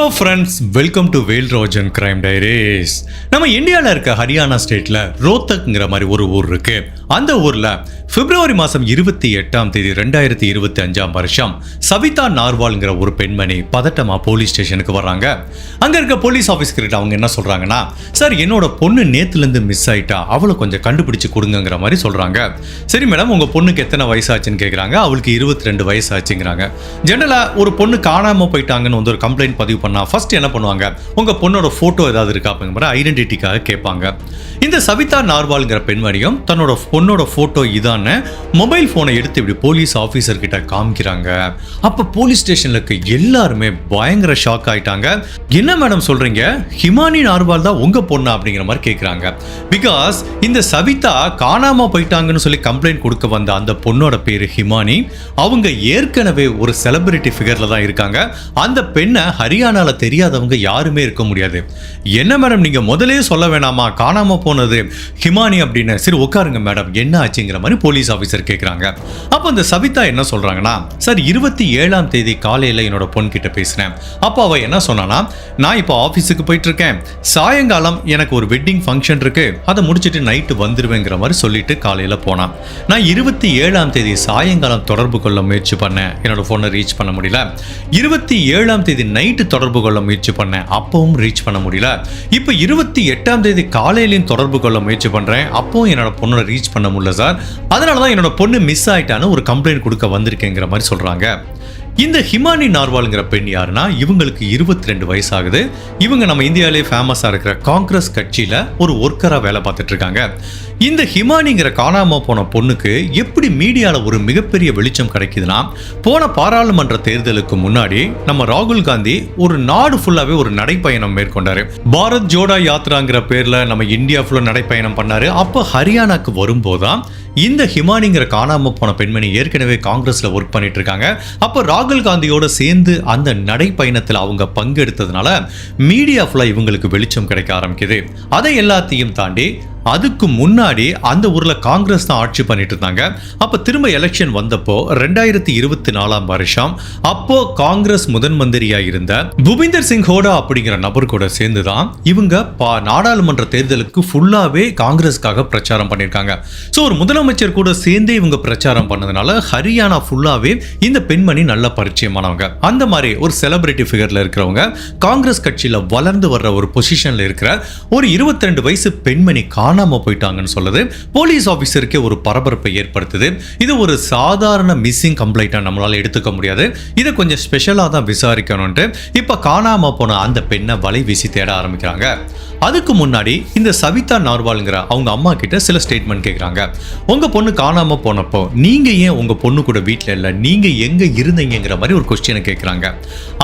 Hello friends, welcome to Velrajan crime diaries. நம்ம இந்தியாவில் இருக்க ஹரியானா ஸ்டேட்டில் ரோத்தக்ங்கிற மாதிரி ஒரு ஊர் இருக்கு. அந்த ஊரில் பிப்ரவரி மாதம் 28 2025 சவிதா நார்வால்ங்கிற ஒரு பெண்மணி பதட்டமா போலீஸ் ஸ்டேஷனுக்கு வர்றாங்க. அங்கே இருக்க போலீஸ் ஆஃபீஸ்கிட்ட அவங்க என்ன சொல்றாங்கன்னா, சார் என்னோட பொண்ணு நேத்துலேருந்து மிஸ் ஆயிட்டா, அவளை கொஞ்சம் கண்டுபிடிச்சு கொடுங்கிற மாதிரி சொல்றாங்க. சரி மேடம், உங்க பொண்ணுக்கு எத்தனை வயசாச்சுன்னு கேட்குறாங்க. அவளுக்கு 22 வயசு ஆச்சுங்கிறாங்க. ஜெனரலாக ஒரு பொண்ணு காணாமல் போயிட்டாங்கன்னு வந்து ஒரு கம்ப்ளைண்ட் பதிவு பண்ணா ஃபர்ஸ்ட் என்ன பண்ணுவாங்க, உங்க பொண்ணோட போட்டோ ஏதாவது இருக்கா அப்படிங்கிற ஐடென்டிட்டிக்காக கேட்பாங்க. இந்த சவிதா நார்வால்ங்கிற பெண்மணியும் தன்னோட பொண்ணோட போட்டோ இதான்னு மொபைல் போனை எடுத்து இப்படி போலீஸ் ஆபீசர் கிட்ட காமிக்கிறாங்க. அப்ப போலீஸ் ஸ்டேஷன்ல இருக்க எல்லாருமே பயங்கர ஷாக் ஆயிட்டாங்க. என்ன மேடம் சொல்றீங்க, ஹிமானி நார்வால் தான் உங்க பொண்ணா அப்படிங்கிற மாதிரி கேட்கிறாங்க. பிகாஸ் இந்த சவிதா காணாம போயிட்டாங்கன்னு சொல்லி கம்ப்ளைண்ட் கொடுக்க வந்த அந்த பொண்ணோட பேரு ஹிமானி. அவங்க ஏற்கனவே ஒரு செலிபிரிட்டி ஃபிகர்ல தான் இருக்காங்க. அந்த பெண்ணை ஹரியானால தெரியாதவங்க யாருமே இருக்க முடியாது. என்ன மேடம் நீங்க முதலே சொல்ல வேணாமா, காணாம போனது ஹிமானி அப்படின்னு. சரி உட்காருங்க மேடம், என்ன ஆச்சுங்கிற மாதிரி போலீஸ் ஆபீசர் கேட்குறாங்க. அப்போ இந்த சவிதா என்ன சொல்றாங்கன்னா, சார் 27 காலையில் என்னோட பொண்ணு கிட்ட பேசுறேன். அப்போ அவ என்ன சொன்னானா, நான் இப்போ ஆஃபீஸுக்கு போயிட்டு இருக்கேன், சாயங்காலம் எனக்கு ஒரு வெட்டிங் ஃபங்க்ஷன் இருக்கு, அதை முடிச்சுட்டு நைட்டு வந்துருவேங்கிற மாதிரி சொல்லிட்டு காலையில் போனான். நான் 27 சாயங்காலம் தொடர்பு கொள்ள முயற்சி பண்ணேன், என்னோட ஃபோனை ரீச் பண்ண முடியல. 27 நைட்டு தொடர்பு கொள்ள முயற்சி பண்ணேன், அப்பவும் ரீச் பண்ண முடியல. இப்போ 28 காலையிலையும் தொடர்பு கொள்ள முயற்சி பண்றேன், அப்பவும் என்னோட பொண்ணை ரீச் பண்ண முடியல சார். அதனாலதான் என்னோட பொண்ணு மிஸ் ஆயிட்டான்னு ஒரு கம்ப்ளைண்ட் கொடுக்க வந்திருக்கேங்கிற மாதிரி சொல்றாங்க. இந்த ஹிமானி நார்வால்ங்கிற பெண் யாருன்னா, இவங்களுக்கு 22 வயசு ஆகுது. இவங்க நம்ம இந்தியாவிலே ஃபேமஸா இருக்கிற காங்கிரஸ் கட்சியில ஒரு ஒர்க்கரா வேலை பார்த்துட்டு இருக்காங்க. இந்த ஹிமானிங்கிற காணாம போன பொண்ணுக்கு எப்படி மீடியால ஒரு மிகப்பெரிய வெளிச்சம் கிடைக்குதுன்னா, போன பாராளுமன்ற தேர்தலுக்கு முன்னாடி நம்ம ராகுல் காந்தி ஒரு நாடு ஃபுல்லாவே ஒரு நடைப்பயணம் மேற்கொண்டாரு. பாரத் ஜோடா யாத்ராங்கிற பேர்ல நம்ம இந்தியா ஃபுல்லா நடைப்பயணம் பண்ணாரு. அப்ப ஹரியானாக்கு வரும்போதுதான் இந்த ஹிமானிங்கிற காணாம போன பெண்மணி ஏற்கனவே காங்கிரஸ்ல ஒர்க் பண்ணிட்டு இருக்காங்க. அப்ப ராகுல் காந்தியோட சேர்ந்து அந்த நடைப்பயணத்தில் அவங்க பங்கெடுத்ததுனால மீடியா ஃபுல்லா இவங்களுக்கு வெளிச்சம் கிடைக்க ஆரம்பிக்குது. அதை எல்லாத்தையும் தாண்டி அதுக்கு முன்னாடி அந்த ஊர்ல காங்கிரஸ் தான் ஆட்சி பண்ணிட்டு இருந்தாங்க. அப்ப திரும்ப எலெக்ஷன் வந்தப்போ 2024 அப்போ காங்கிரஸ் முதன் மந்திரியா இருந்த புபிந்தர் சிங் ஹோடா அப்படிங்கிற நபர் கூட சேர்ந்துதான் இவங்க நாடாளுமன்ற தேர்தலுக்கு ஃபுல்லாவே காங்கிரஸ்க்காக பிரச்சாரம் பண்ணிருக்காங்க. சோ ஒரு முதலமைச்சர் கூட சேர்ந்து இவங்க பிரச்சாரம் பண்ணதுனால ஹரியானா ஃபுல்லாவே இந்த பெண்மணி நல்ல பரிச்சயமானவங்க. அந்த மாதிரி ஒரு செலிபிரிட்டி ஃபிகர்ல இருக்கிறவங்க, காங்கிரஸ் கட்சியில வளர்ந்து வர்ற ஒரு பொசிஷன்ல இருக்கிற ஒரு 22 வயசு பெண்மணி காணாம போயிட்டாங்கன்னு சொல்லுது போலீஸ் ஆபீசருக்கே ஒரு பரபரப்பை ஏற்படுத்துது. இது ஒரு சாதாரண மிஸ்ஸிங் கம்ப்ளைண்டா நம்மளால எடுத்துக்க முடியாது. இதை கொஞ்சம் ஸ்பெஷலா தான் விசாரிக்கணும்ட்டு இப்ப காணாம போன அந்த பெண்ணை வலை வீசி தேட ஆரம்பிக்கிறாங்க. அதுக்கு முன்னாடி இந்த சவிதா நார்வால்ங்கிற அவங்க அம்மா கிட்ட சில ஸ்டேட்மெண்ட் கேட்குறாங்க. உங்க பொண்ணு காணாம போனப்போ நீங்க ஏன் உங்க பொண்ணு கூட வீட்டில் இல்லை, நீங்க எங்க இருந்தீங்கிற மாதிரி ஒரு கொஸ்டினை கேட்குறாங்க.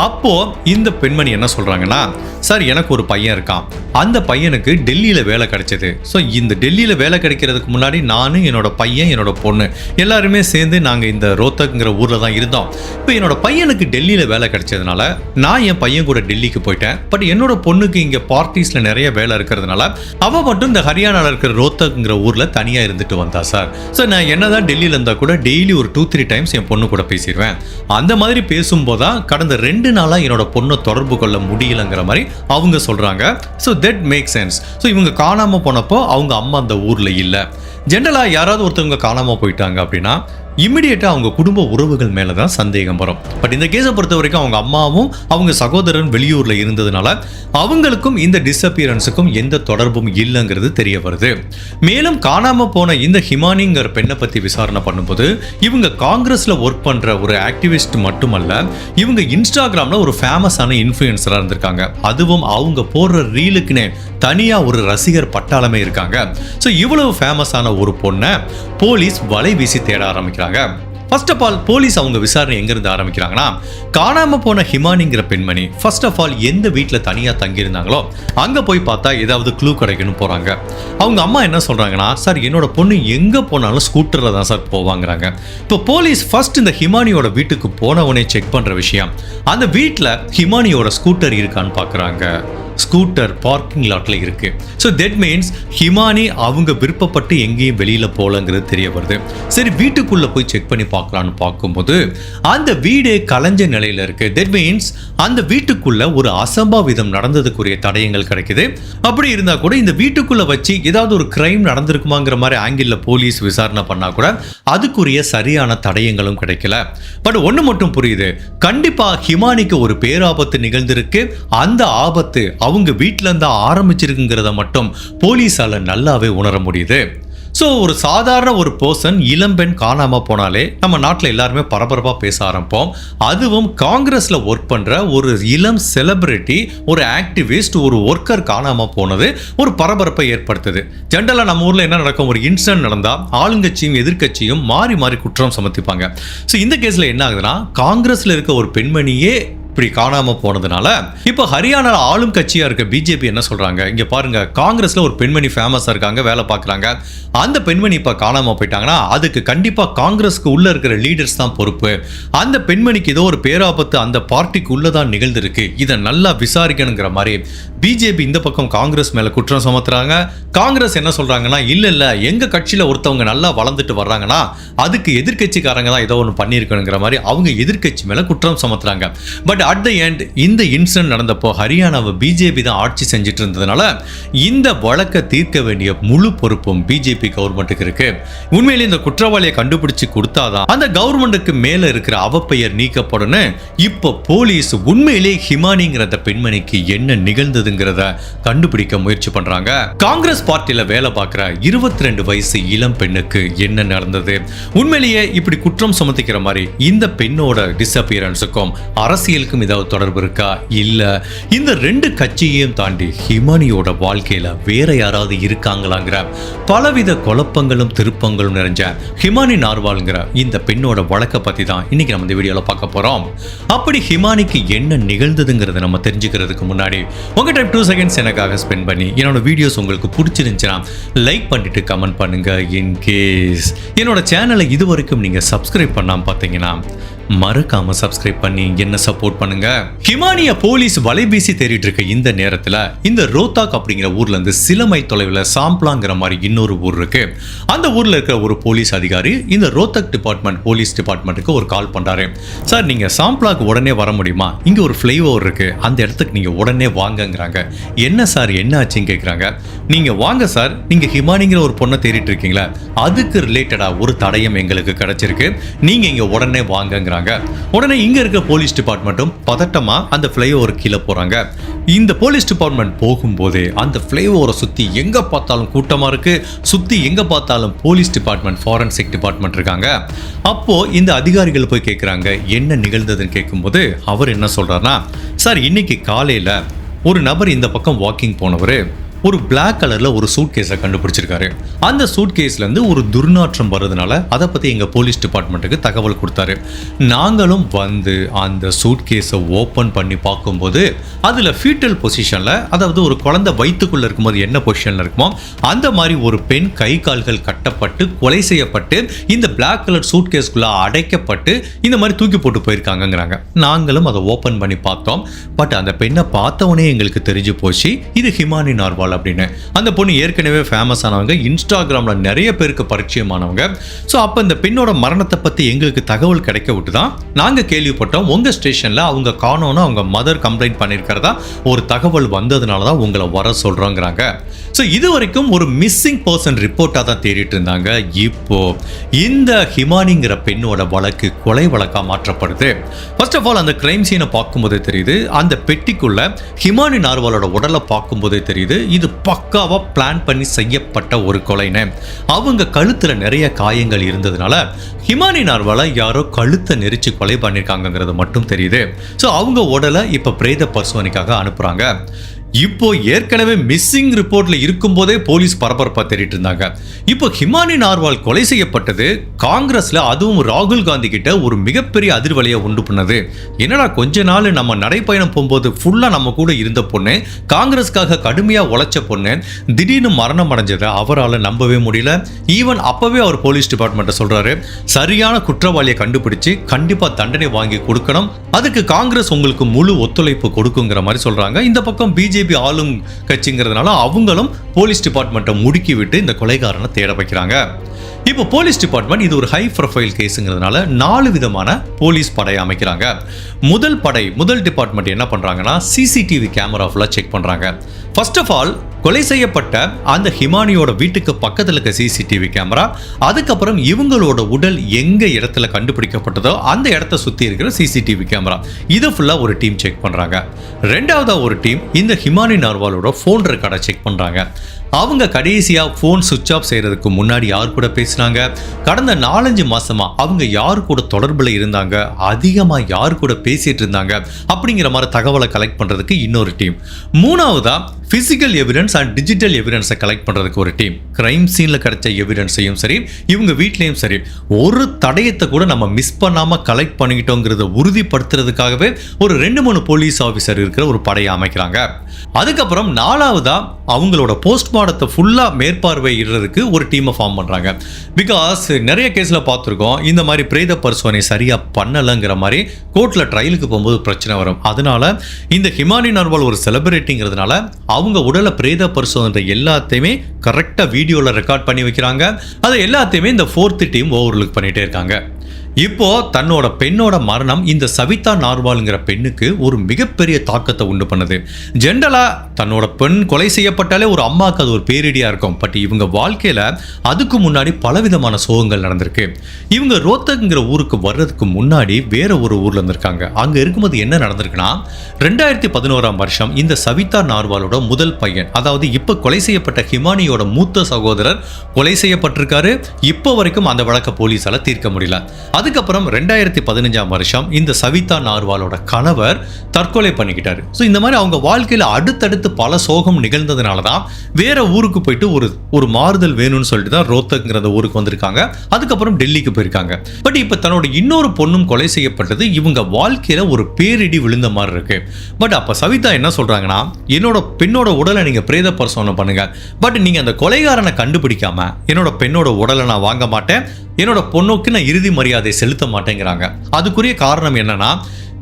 அப்போ இந்த பெண்மணி என்ன சொல்றாங்கன்னா, சார் எனக்கு ஒரு பையன் இருக்கான், அந்த பையனுக்கு டெல்லியில வேலை கிடைச்சது. ஸோ இந்த டெல்லியில வேலை கிடைக்கிறதுக்கு முன்னாடி நானும் என்னோட பையன் என்னோட பொண்ணு எல்லாருமே சேர்ந்து நாங்கள் இந்த ரோத்தக்ங்கிற ஊரில் தான் இருந்தோம். இப்போ என்னோட பையனுக்கு டெல்லியில வேலை கிடைச்சதுனால நான் என் பையன் கூட டெல்லிக்கு போயிட்டேன். பட் என்னோட பொண்ணுக்கு இங்கே பார்ட்டிஸ்ல நிறைய வேலை இருக்கிறதுனால அவ மட்டும் இந்த ஹரியானால இருக்கிற ரோத்தக்ங்கிற ஊர்ல தனியா இருந்துட்டு வந்தா சார். ஸோ நான் என்னதான் டெல்லியில இருந்தா கூட டெய்லி ஒரு 2-3 டைம்ஸ் என் பொண்ணு கூட பேசிடுவேன். அந்த மாதிரி பேசும்போதான் கடந்த 2 நாளா என்னோட பொண்ணை தொடர்பு கொள்ள முடியலங்கிற மாதிரி அவங்க சொல்றாங்க. So that make sense. So இவங்க காணாம போனப்போ அவங்க அம்மா அந்த ஊர்ல இல்ல. ஜெனரலா யாராவது ஒருத்தவங்க காணாம போயிட்டாங்க அப்படின்னா இமிடியேட்டா அவங்க குடும்ப உறவுகள் மேலதான் சந்தேகம் வரும். பட் இந்த கேஸை பொறுத்த வரைக்கும் அவங்க அம்மாவும் அவங்க சகோதரன் வெளியூர்ல இருந்ததுனால அவங்களுக்கும் இந்த டிஸ்அப்பியரன்ஸுக்கும் எந்த தொடர்பும் இல்லைங்கிறது தெரிய வருது. மேலும் காணாம போன இந்த ஹிமானிங்கிற பெண்ணை பத்தி விசாரணை பண்ணும்போது இவங்க காங்கிரஸ்ல ஒர்க் பண்ற ஒரு ஆக்டிவிஸ்ட் மட்டுமல்ல, இவங்க இன்ஸ்டாகிராம்ல ஒரு ஃபேமஸான இன்ஃப்ளூயன்சரா இருந்திருக்காங்க. அதுவும் அவங்க போடுற ரீலுக்குனே தனியா ஒரு ரசிகர் பட்டாளமே இருக்காங்க. ஸோ இவ்வளவு ஃபேமஸான ஒரு பொண்ணை போலீஸ் வலை வீசி தேட ஆரம்பிக்கிறாங்க. ஃபர்ஸ்ட் ஆஃப் ஆல் போலீஸ் அவங்க விசாரணை எங்கிருந்து ஆரம்பிக்கிறாங்கன்னா, காணாம போன ஹிமானிங்கிற பெண்மணி ஃபர்ஸ்ட் ஆஃப் ஆல் எந்த வீட்டில் தனியா தங்கியிருந்தாங்களோ அங்க போய் பார்த்தா ஏதாவது க்ளூ கிடைக்கணும் போறாங்க. அவங்க அம்மா என்ன சொல்றாங்கன்னா, சார் என்னோட பொண்ணு எங்க போனாலும் ஸ்கூட்டர்ல தான் சார் போவாங்கிறாங்க. இப்போ போலீஸ் ஃபர்ஸ்ட் இந்த ஹிமானியோட வீட்டுக்கு போனவனே செக் பண்ற விஷயம், அந்த வீட்டில் ஹிமானியோட ஸ்கூட்டர் இருக்கான்னு பாக்குறாங்க. ஸ்கூட்டர் பார்க்கிங் லாட்ல இருக்கு. ஸோ தட் மீன்ஸ் ஹிமானி அவங்க விருப்பப்பட்டு எங்கேயும் வெளியில போலங்கிறது தெரிய வருது. சரி, வீட்டுக்குள்ள போய் செக் பண்ணி பார்க்கலான்னு பார்க்கும்போது அந்த வீடே கலைஞ்ச நிலையில இருக்கு. தட் மீன்ஸ் அந்த வீட்டுக்குள்ள ஒரு அசம்பாவிதம் நடந்ததுக்குரிய தடயங்கள் கிடைக்குது. அப்படி இருந்தா கூட இந்த வீட்டுக்குள்ள வச்சு ஏதாவது ஒரு கிரைம் நடந்திருக்குமாங்கிற மாதிரி ஆங்கிள் போலீஸ் விசாரணை பண்ணா கூட அதுக்குரிய சரியான தடயங்களும் கிடைக்கல. பட் ஒண்ணு மட்டும் புரியுது, கண்டிப்பா ஹிமானிக்கு ஒரு பேராபத்து நிகழ்ந்திருக்கு. அந்த ஆபத்து அவங்க வீட்டுல இருந்தா ஆரம்பிச்சிருக்குங்கிறத மட்டும் போலீஸால நல்லாவே உணர முடியுது. ஸோ ஒரு சாதாரண ஒரு பர்சன், இளம்பெண் காணாமல் போனாலே நம்ம நாட்டில் எல்லாருமே பரபரப்பாக பேச ஆரம்பிப்போம். அதுவும் காங்கிரஸில் ஒர்க் பண்ணுற ஒரு இளம் செலிபிரிட்டி, ஒரு ஆக்டிவிஸ்ட், ஒரு ஒர்க்கர் காணாமல் போனது ஒரு பரபரப்பை ஏற்படுத்துது. ஜென்ரலாக நம்ம ஊரில் என்ன நடக்கும், ஒரு இன்சிடென்ட் நடந்தால் ஆளுங்கட்சியும் எதிர்கட்சியும் மாறி மாறி குற்றம் சமர்த்திப்பாங்க. ஸோ இந்த கேஸில் என்ன ஆகுதுன்னா, காங்கிரஸில் இருக்க ஒரு பெண்மணியே இப்படி காணாம போனதுனால இப்போ ஹரியானா ஆளும் கட்சியா இருக்க பிஜேபி என்ன சொல்றாங்க, இங்க பாருங்க, காங்கிரஸ்ல ஒரு பெண்மணி ஃபேமஸா இருக்காங்க, வேலை பார்க்குறாங்க, அந்த பெண்மணி இப்ப காணாம போயிட்டாங்கன்னா அதுக்கு கண்டிப்பா காங்கிரஸ்க்கு உள்ள இருக்கிற லீடர்ஸ் தான் பொறுப்பு. அந்த பெண்மணிக்கு ஏதோ ஒரு பேராபத்து அந்த பார்ட்டிக்கு உள்ளதான் நிகழ்ந்திருக்கு, இதை நல்லா விசாரிக்கணுங்கிற மாதிரி பிஜேபி இந்த பக்கம் காங்கிரஸ் மேல குற்றம் சுமத்துறாங்க. காங்கிரஸ் என்ன சொல்றாங்கன்னா, இல்ல எங்க கட்சியில ஒருத்தவங்க நல்லா வளர்ந்துட்டு வர்றாங்கன்னா அதுக்கு எதிர்கட்சிக்காரங்க தான் ஏதோ ஒன்று பண்ணியிருக்கணுங்கிற மாதிரி அவங்க எதிர்கட்சி மேல குற்றம் சுமத்துறாங்க. பட் அட் த எண்ட் இந்த இன்சிடென்ட் நடந்தப்போ ஹரியானாவை பிஜேபி தான் ஆட்சி செஞ்சுட்டு இருந்ததுனால இந்த வழக்கை தீர்க்க வேண்டிய முழு பொறுப்பும் பிஜேபி கவர்மெண்ட்டுக்கு இருக்கு. உண்மையிலே இந்த குற்றவாளியை கண்டுபிடிச்சு கொடுத்தாதான் அந்த கவர்மெண்ட்டுக்கு மேல இருக்கிற அவப்பெயர் நீக்கப்படும். இப்போ போலீஸ் உண்மையிலே ஹிமானிங்கிற பெண்மணிக்கு என்ன நிகழ்ந்ததுங்கிறத கண்டுபிடிக்க முயற்சி பண்றாங்க. காங்கிரஸ் பார்ட்டியில வேலை பார்க்கிற 22 வயசு இளம் பெண்ணுக்கு என்ன நடந்தது, உண்மையிலேயே இப்படி குற்றம் சுமத்திக்கிற மாதிரி இந்த பெண்ணோட டிஸ்அப்பியரன்ஸுக்கும் அரசியலுக்கும் ஏதாவது தொடர்பு இருக்கா, இல்ல இந்த ரெண்டு கட்சியையும் தாண்டி ஹிமானியோட வாழ்க்கையில வேற யாராவது இருக்காங்களாங்கிற பலவித குழப்பங்களும் திருப்பங்களும் நிறைஞ்ச ஹிமானி நார்வால்ங்கிற இந்த பெண்ணோட வழக்கை பத்தி தான் இன்னைக்கு நம்ம இந்த வீடியோல பார்க்க போறோம். அப்படி ஹிமானிக்கு என்ன நிகழ்ந்ததுங்கிறத நம்ம தெரிஞ்சுக்கிறதுக்கு முன்னாடி உங்க டைம் 2 செகண்ட்ஸ் எனக்காக ஸ்பெண்ட் பண்ணி என்னோட வீடியோஸ் உங்களுக்கு பிடிச்சிருந்துச்சுன்னா லைக் பண்ணிட்டு கமெண்ட் பண்ணுங்க. இன்கேஸ் என்னோட சேனலை இது வரைக்கும் நீங்க சப்ஸ்கிரைப் பண்ணாம பார்த்தீங்கன்னா மறக்காம சப்ஸ்கிரைப் பண்ணி என்ன சப்போர்ட் பண்ணுங்க. ஹிமானிய போலீஸ் வலைபீசி தேடிட்டு இருக்க இந்த நேரத்துல இந்த ரோத்தாக் அப்படிங்கிற ஊர்ல இருந்து சில மைல் தொலைவில் சாம்ப்லாங்கிற மாதிரி இன்னொரு ஊர் இருக்கு. அந்த ஊர்ல இருக்கிற ஒரு போலீஸ் அதிகாரி இந்த ரோத்தக் டிபார்ட்மெண்ட் போலீஸ் டிபார்ட்மெண்ட்டுக்கு ஒரு கால் பண்றாரு. சார், நீங்க சாம்ப்லாக்கு உடனே வர முடியுமா, இங்க ஒரு ஃப்ளைஓவர் இருக்கு, அந்த இடத்துக்கு நீங்க உடனே வாங்கங்கிறாங்க. என்ன சார், என்ன ஆச்சுன்னு கேட்குறாங்க. நீங்க வாங்க சார், நீங்க ஹிமானிங்கிற ஒரு பொண்ணை தேடிட்டு இருக்கீங்களா, அதுக்கு ரிலேட்டடா ஒரு தடயம் எங்களுக்கு கிடைச்சிருக்கு, நீங்க இங்க உடனே வாங்கங்கிறாங்க. உடனே இங்க இருக்க போலீஸ் டிபார்ட்மெண்ட்டும் பதட்டமா அந்த ஃப்ளைஓவர் கீழே போறாங்க. இந்த போலீஸ் டிபார்ட்மெண்ட் போகும்போதே அந்த ஃப்ளைஓவரை சுத்தி எங்க பார்த்தாலும் கூட்டமா இருக்கு, சுத்தி எங்க பார்த்தாலும் போலீஸ் டிபார்ட்மெண்ட், ஃபாரன்சிக் டிபார்ட்மெண்ட் இருக்காங்க. அப்போ இந்த அதிகாரிகள் போய் கேட்குறாங்க என்ன நிகழ்ந்ததுன்னு கேட்கும்போது அவர் என்ன சொல்றாருன்னா, சார், இன்னைக்கு காலையில ஒரு நபர் இந்த பக்கம் வாக்கிங் போனவர் ஒரு பிளாக் கலர்ல ஒரு சூட் கேஸை கண்டுபிடிச்சிருக்காரு. அந்த சூட் கேஸ்ல இருந்து ஒரு துர்நாற்றம் வருதுனால அதை பத்தி எங்க போலீஸ் டிபார்ட்மெண்ட்டுக்கு தகவல் கொடுத்தாரு. நாங்களும் வந்து அந்த சூட் கேஸை ஓபன் பண்ணி பார்க்கும்போது அதுல ஃபீட்டல் பொசிஷன்ல, அதாவது ஒரு குழந்தை வயிற்றுக்குள்ள இருக்கும்போது என்ன பொசிஷன்ல இருக்குமோ அந்த மாதிரி ஒரு பெண் கை கால்கள் கட்டப்பட்டு கொலை செய்யப்பட்டு இந்த பிளாக் கலர் சூட் கேஸ்குள்ள அடைக்கப்பட்டு இந்த மாதிரி தூக்கி போட்டு போயிருக்காங்கிறாங்க. நாங்களும் அதை ஓபன் பண்ணி பார்த்தோம். பட் அந்த பெண்ணை பார்த்தவனே எங்களுக்கு தெரிஞ்சு போச்சு, இது ஹிமானி நார்வால் அப்படின்னு. அந்த பொண்ணு ஏற்கனவே ஃபேமஸ் ஆனவங்க, இன்ஸ்டாகிராம்ல நிறைய பேருக்கு பரிச்சயமானவங்க. ஸோ அப்போ இந்த பெண்ணோட மரணத்தை பத்தி எங்களுக்கு தகவல் கிடைக்க விட்டு தான் நாங்க கேள்விப்பட்டோம். உங்க ஸ்டேஷன்ல அவங்க காணோன்னு அவங்க மதர் கம்ப்ளைண்ட் பண்ணியிருக்கிறதா ஒரு தகவல் வந்ததுனால தான் உங்களை வர சொல்றோங்கிறாங்க. ஸோ இது வரைக்கும் ஒரு மிஸ்ஸிங் பர்சன் ரிப்போர்ட்டாக தான் தேடிட்டு இருந்தாங்க. இப்போ இந்த ஹிமானிங்கிற பெண்ணோட வழக்கு கொலை வழக்கா மாற்றப்படுது. ஃபர்ஸ்ட் ஆஃப் ஆல் அந்த கிரைம் சீனை பார்க்கும்போதே தெரியுது, அந்த பெட்டிக்குள்ள ஹிமானி நார்வாலோட உடலை பார்க்கும்போதே தெரியுது இது பக்காவா பிளான் பண்ணி செய்யப்பட்ட ஒரு கொலைன்னு. அவங்க கழுத்துல நிறைய காயங்கள் இருந்ததுனால ஹிமானி நார்வாலை யாரோ கழுத்தை நெரிச்சு கொலை பண்ணிருக்காங்கிறது மட்டும் தெரியுது. ஸோ அவங்க உடலை இப்ப பிரேத பரிசோதனைக்காக அனுப்புறாங்க. இப்போ ஏற்கனவே மிஸ்ஸிங் ரிப்போர்ட்ல இருக்கும் போதே போலீஸ் பரபரப்பா தேடிட்டு இருந்தாங்க. இப்போ ஹிமானி நார்வால் கொலை செய்யப்பட்டது காங்கிரஸ்ல, அதுவும் ராகுல் காந்தி கிட்ட ஒரு மிகப்பெரிய அதிர்வலையை உண்டு பண்ணது. என்னடா கொஞ்ச நாள் நம்ம நடைப்பயணம் போகும்போது ஃபுல்லா நம்ம கூட இருந்த பொண்ணு, காங்கிரஸ்க்காக கடுமையா உழைச்ச பொண்ணு திடீர்னு மரணம் அடைஞ்சதை அவரால் நம்பவே முடியல. ஈவன் அப்பவே அவர் போலீஸ் டிபார்ட்மெண்ட்டை சொல்றாரு, சரியான குற்றவாளியை கண்டுபிடிச்சு கண்டிப்பா தண்டனை வாங்கி கொடுக்கணும், அதுக்கு காங்கிரஸ் உங்களுக்கு முழு ஒத்துழைப்பு கொடுக்குங்கிற மாதிரி சொல்றாங்க. இந்த பக்கம் பிஜேபி பிஜேபி ஆளும் கட்சிங்கிறதுனால அவங்களும் போலீஸ் டிபார்ட்மெண்ட்டை முடுக்கி விட்டு இந்த கொலைகாரனை தேட வைக்கிறாங்க. இப்போ போலீஸ் டிபார்ட்மெண்ட் இது ஒரு ஹை ப்ரொஃபைல் கேஸுங்கிறதுனால 4 விதமான போலீஸ் படையை அமைக்கிறாங்க. முதல் டிபார்ட்மெண்ட் என்ன பண்றாங்கன்னா சிசிடிவி கேமரா ஃபுல்லா செக் பண்றாங்க. ஃபர்ஸ்ட் ஆஃப் ஆல் கொலை செய்யப்பட்ட அந்த ஹிமானியோட வீட்டுக்கு பக்கத்தில் இருக்க சிசிடிவி கேமரா, அதுக்கப்புறம் இவங்களோட உடல் எங்க இடத்துல கண்டுபிடிக்கப்பட்டதோ அந்த இடத்த சுத்தி இருக்கிற சிசிடிவி கேமரா, இதை ஃபுல்லா ஒரு டீம் செக் பண்றாங்க. ரெண்டாவதா ஒரு டீம் இந்த ஹிமானி நர்வாலோட ஃபோன் ரெக்கார்டை செக் பண்றாங்க. அவங்க கடைசியா போன் சுவிட்ச் ஆஃப் செய்யறதுக்கு முன்னாடி யார் கூட பேசினாங்க, கடந்த 4-5 மாசமா அவங்க யார் கூட தொடர்புல இருந்தாங்க, அதிகமா யார் கூட பேசிட்டு இருந்தாங்க அப்படிங்கிற மாதிரி தகவலை கலெக்ட் பண்றதுக்கு இன்னொரு டீம். மூணாவதா பிசிக்கல் எவிடன்ஸ் அண்ட் டிஜிட்டல் எவிடன்ஸை கலெக்ட் பண்றதுக்கு ஒரு டீம். கிரைம் சீன்ல கிடைச்ச எவிடன்ஸையும் சரி, இவங்க வீட்லயும் சரி, ஒரு தடயத்தை கூட நம்ம மிஸ் பண்ணாம கலெக்ட் பண்ணிக்கிட்டோங்கிறத உறுதிப்படுத்துறதுக்காகவே ஒரு 2-3 போலீஸ் ஆஃபீஸர் இருக்கிற ஒரு படையை அமைக்கிறாங்க. அதுக்கப்புறம் 4ஆவதா அவங்களோட போஸ்ட்மார்ட்டத்தை ஃபுல்லா மேற்பார்வையிடுறதுக்கு ஒரு டீமை ஃபார்ம் பண்றாங்க. பிகாஸ் நிறைய கேஸ்ல பார்த்துருக்கோம், இந்த மாதிரி பிரேத பரிசோதனை சரியா பண்ணலங்கிற மாதிரி கோர்ட்ல ட்ரையலுக்கு போகும்போது பிரச்சனை வரும். அதனால இந்த ஹிமானி நர்வால் ஒரு செலிபிரிட்டிங்கிறதுனால அவங்க உடலை பிரேத பரிசோதனை எல்லாத்தையுமே கரெக்டா வீடியோல ரெக்கார்ட் பண்ணி வைக்கிறாங்க. அதை எல்லாத்தையுமே இந்த 4th டீம் ஓவர்லுக் பண்ணிட்டே இருக்காங்க. இப்போ தன்னோட பெண்ணோட மரணம் இந்த சவிதா நார்வால்ங்கிற பெண்ணுக்கு ஒரு மிகப்பெரிய தாக்கத்தை உண்டு பண்ணுது. ஜென்ரலா தன்னோட பெண் கொலை செய்யப்பட்டாலே ஒரு அம்மாவுக்கு அது ஒரு பேரிடியா இருக்கும். பட் இவங்க வாழ்க்கையில அதுக்கு முன்னாடி பலவிதமான சோகங்கள் நடந்திருக்கு. இவங்க ரோத்தக்ங்கிற ஊருக்கு வர்றதுக்கு முன்னாடி வேற ஒரு ஊர்ல இருந்திருக்காங்க. அங்க இருக்கும்போது என்ன நடந்திருக்குன்னா 2011ஆம் வருஷம் இந்த சவிதா நார்வாலோட முதல் பையன், அதாவது இப்ப கொலை செய்யப்பட்ட ஹிமானியோட மூத்த சகோதரர் கொலை செய்யப்பட்டிருக்காரு. இப்போ வரைக்கும் அந்த வழக்க போலீஸால தீர்க்க முடியல. அதுக்கப்புறம் 2015ஆம் வருஷம் இந்த சவிதா நார்வாலோட கணவர் தற்கொலை பண்ணிக்கிட்டாரு. ஸோ இந்த மாதிரி அவங்க வாழ்க்கையில் அடுத்தடுத்து பல சோகம் நிகழ்ந்ததுனால தான் வேற ஊருக்கு போயிட்டு ஒரு மாறுதல் வேணும்னு சொல்லிட்டு தான் ரோத்தக்ங்கிற ஊருக்கு வந்திருக்காங்க. அதுக்கப்புறம் டெல்லிக்கு போயிருக்காங்க. பட் இப்போ தன்னோட இன்னொரு பொண்ணும் கொலை செய்யப்பட்டது இவங்க வாழ்க்கையில ஒரு பேரிடி விழுந்த மாதிரி இருக்கு. பட் அப்ப சவிதா என்ன சொல்றாங்கன்னா, என்னோட பெண்ணோட உடலை நீங்க பிரேத பரிசோதனை பண்ணுங்க, பட் நீங்க அந்த கொலைகாரனை கண்டுபிடிக்காம என்னோட பெண்ணோட உடலை நான் வாங்க மாட்டேன், என்னோட பொண்ணுக்கு நான் இறுதி மரியாதை செலுத்த மாட்டேங்கிறாங்க. அதுக்குரிய காரணம் என்னன்னா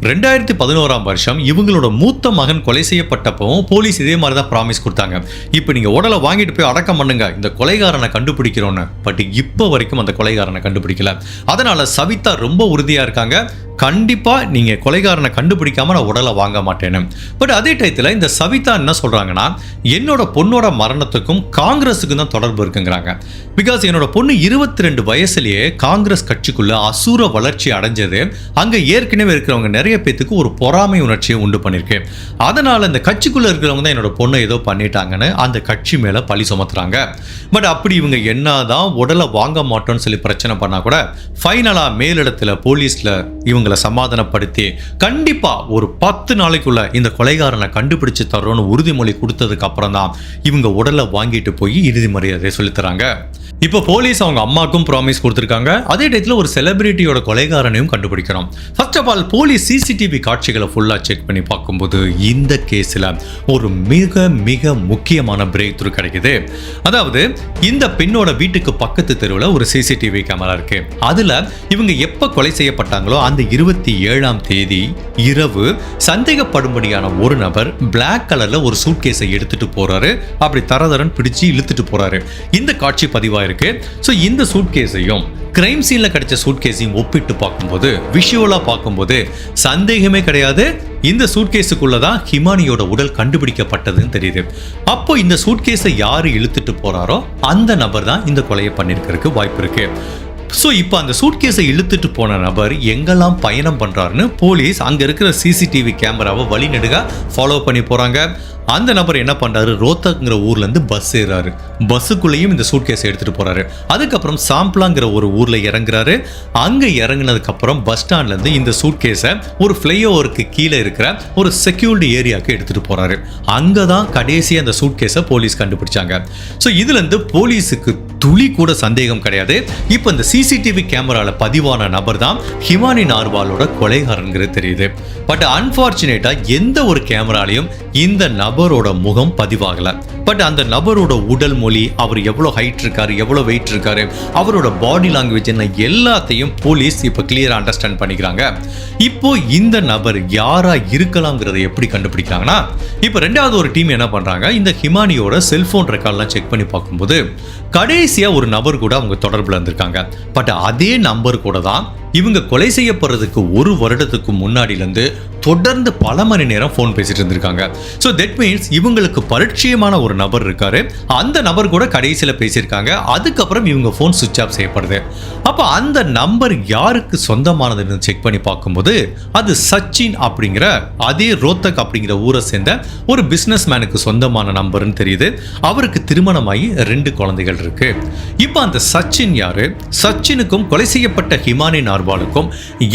2011ஆம் வருஷம் இவங்களோட மூத்த மகன் கொலை செய்யப்பட்டப்பவும் போலீஸ் இதே மாதிரி தான் ப்ராமிஸ் கொடுத்தாங்க, இப்போ நீங்க உடலை வாங்கிட்டு போய் அடக்கம் பண்ணுங்க, இந்த கொலைகாரனை கண்டுபிடிக்கிறோன்னு. பட் இப்போ வரைக்கும் அந்த கொலைகாரனை கண்டுபிடிக்கல. அதனால சவிதா ரொம்ப உறுதியா இருக்காங்க, கண்டிப்பா நீங்க கொலைகாரனை கண்டுபிடிக்காம நான் உடலை வாங்க மாட்டேன்னு. பட் அதே டயத்துல இந்த சவிதா என்ன சொல்றாங்கன்னா, என்னோட பொண்ணோட மரணத்துக்கும் காங்கிரஸுக்கும் தான் தொடர்பு இருக்குங்கிறாங்க. பிகாஸ் என்னோட பொண்ணு 22 வயசுலயே காங்கிரஸ் கட்சிக்குள்ள அசூர வளர்ச்சி அடைஞ்சது அங்க ஏற்கனவே இருக்கிறவங்க நிறைய பேத்துக்கு ஒரு பொறாமை உணர்ச்சியை உண்டு பண்ணிருக்கு. அதனால இந்த கட்சிக்குள்ள இருக்கிறவங்க தான் என்னோட பொண்ணை ஏதோ பண்ணிட்டாங்கன்னு அந்த கட்சி மேல பழி சுமத்துறாங்க. பட் அப்படி இவங்க என்னதான் உடலை வாங்க மாட்டோம்னு சொல்லி பிரச்சனை பண்ணா கூட ஃபைனலா மேலிடத்துல போலீஸ்ல இவங்களை சமாதானப்படுத்தி கண்டிப்பா ஒரு 10 நாளைக்குள்ள இந்த கொலைகாரனை கண்டுபிடிச்சு தர்றோம்னு உறுதிமொழி கொடுத்ததுக்கு அப்புறம் தான் இவங்க உடலை வாங்கிட்டு போய் இறுதி மரியாதை சொல்லித்தராங்க. இப்போ போலீஸ் அவங்க அம்மாக்கும் ப்ராமிஸ் கொடுத்துருக்காங்க. அதே டயத்தில் ஒரு செலிபிரிட்டியோட கொலைகாரனையும் கண்டுபிடிக்கிறோம். First of all police CCTV காட்சிகளை ஃபுல்லாக செக் பண்ணி பார்க்கும்போது இந்த கேஸில் ஒரு மிக மிக முக்கியமான பிரேக் த்ரூ கிடைக்குது. அதாவது இந்த பெண்ணோட வீட்டுக்கு பக்கத்து தெருவில் ஒரு சிசிடிவி கேமரா இருக்கு. அதில் இவங்க எப்போ கொலை செய்யப்பட்டாங்களோ அந்த 27ஆம் தேதி இரவு சந்தேகப்படும்படியான ஒரு நபர் பிளாக் கலர்ல ஒரு சூட்கேஸை எடுத்துட்டு போறாரு. அப்படி தரதரன் பிடிச்சு இழுத்துட்டு போறாரு. இந்த காட்சி பதிவாயிருக்கு. சோ இந்த சூட்கேஸையும் கிரைம் சீன்ல கிடைச்ச சூட்கேஸையும் ஒப்பிட்டு பார்க்கும்போது விஷுவலா பார்க்கும்போது சந்தேகமே கிடையாது, இந்த சூட்கேஸுக்குள்ளதான் ஹிமானியோட உடல் கண்டுபிடிக்கப்பட்டதுன்னு தெரியுது. அப்போ இந்த சூட்கேஸை யாரு இழுத்துட்டு போறாரோ அந்த நபர் தான் இந்த கொலையை பண்ணிருக்கிறதுக்கு வாய்ப்பு இருக்கு. ஸோ இப்போ அந்த சூட்கேஸை இழுத்துட்டு போன நபர் எங்கெல்லாம் பயணம் பண்ணுறாருன்னு போலீஸ் அங்கே இருக்கிற சிசிடிவி கேமராவை வழிநெடுக ஃபாலோ பண்ணி போகிறாங்க. அந்த நபர் என்ன பண்ணுறாரு, ரோத்தக்ங்கிற ஊர்லேருந்து பஸ் ஏறாரு. பஸ்ஸுக்குள்ளேயும் இந்த சூட்கேஸை எடுத்துகிட்டு போகிறாரு. அதுக்கப்புறம் சாம்பிளாங்கிற ஒரு ஊரில் இறங்குறாரு. அங்கே இறங்கினதுக்கப்புறம் பஸ் ஸ்டாண்ட்லேருந்து இந்த சூட்கேஸை ஒரு ஃப்ளைஓவருக்கு கீழே இருக்கிற ஒரு செக்யூரிட்டி ஏரியாவுக்கு எடுத்துகிட்டு போகிறாரு. அங்கே தான் கடைசியாக அந்த சூட்கேஸை போலீஸ் கண்டுபிடிச்சாங்க. ஸோ இதுலேருந்து போலீஸுக்கு துளி கூட சந்தேகம் கிடையாது. இப்போ இந்த சிசிடிவி கேமரால பதிவான நபர் தான் ஹிமானி நார்வாலோட கொலைகாரங்கிறது தெரியுது. பட் அன்பார்ச்சுனேட்டா எந்த ஒரு கேமராலையும் இந்த நபரோட முகம் பதிவாகல. பட் அந்த நபரோட உடல் மொழி, அவர் எவ்வளவு ஹைட் இருக்காரு, எவ்வளவு வெயிட் இருக்காரு, அவரோட பாடி லாங்குவேஜ் என்ன, எல்லாத்தையும் போலீஸ் இப்ப கிளியரா அண்டர்ஸ்டாண்ட் பண்ணிக்கிறாங்க. இப்போ இந்த நபர் யாரா இருக்கலாம்ங்கிறத எப்படி கண்டுபிடிக்கிறாங்கன்னா, இப்போ ரெண்டாவது ஒரு டீம் என்ன பண்றாங்க, இந்த ஹிமானியோட செல்போன் ரெக்கார்ட்லாம் செக் பண்ணி பார்க்கும்போது கடைசியா ஒரு நபர் கூட அவங்க தொடர்புல இருந்திருக்காங்க. பட் அதே நம்பர் கூட தான் இவங்க கொலை செய்யப்படுறதுக்கு ஒரு வருடத்துக்கு முன்னாடியிலேருந்து தொடர்ந்து பல மணி நேரம் ஃபோன் பேசிட்டு இருந்திருக்காங்க. ஸோ தட் மீன்ஸ் இவங்களுக்கு பரிச்சயமான ஒரு நபர் இருக்காரு, அந்த நபர் கூட கடைசியில் பேசியிருக்காங்க. அதுக்கப்புறம் இவங்க ஃபோன் சுவிட்ச் ஆஃப் செய்யப்படுது. அப்போ அந்த நம்பர் யாருக்கு சொந்தமானதுன்னு செக் பண்ணி பார்க்கும்போது அது சச்சின் அப்படிங்கிற அதே ரோத்தக் அப்படிங்கிற ஊரை சேர்ந்த ஒரு பிஸ்னஸ் மேனுக்கு சொந்தமான நம்பர்னு தெரியுது. அவருக்கு திருமணமாகி 2 குழந்தைகள் இருக்கு. இப்போ அந்த சச்சின் யாரு, சச்சினுக்கும் கொலை செய்யப்பட்ட ஹிமானி நார்வாலுக்கும்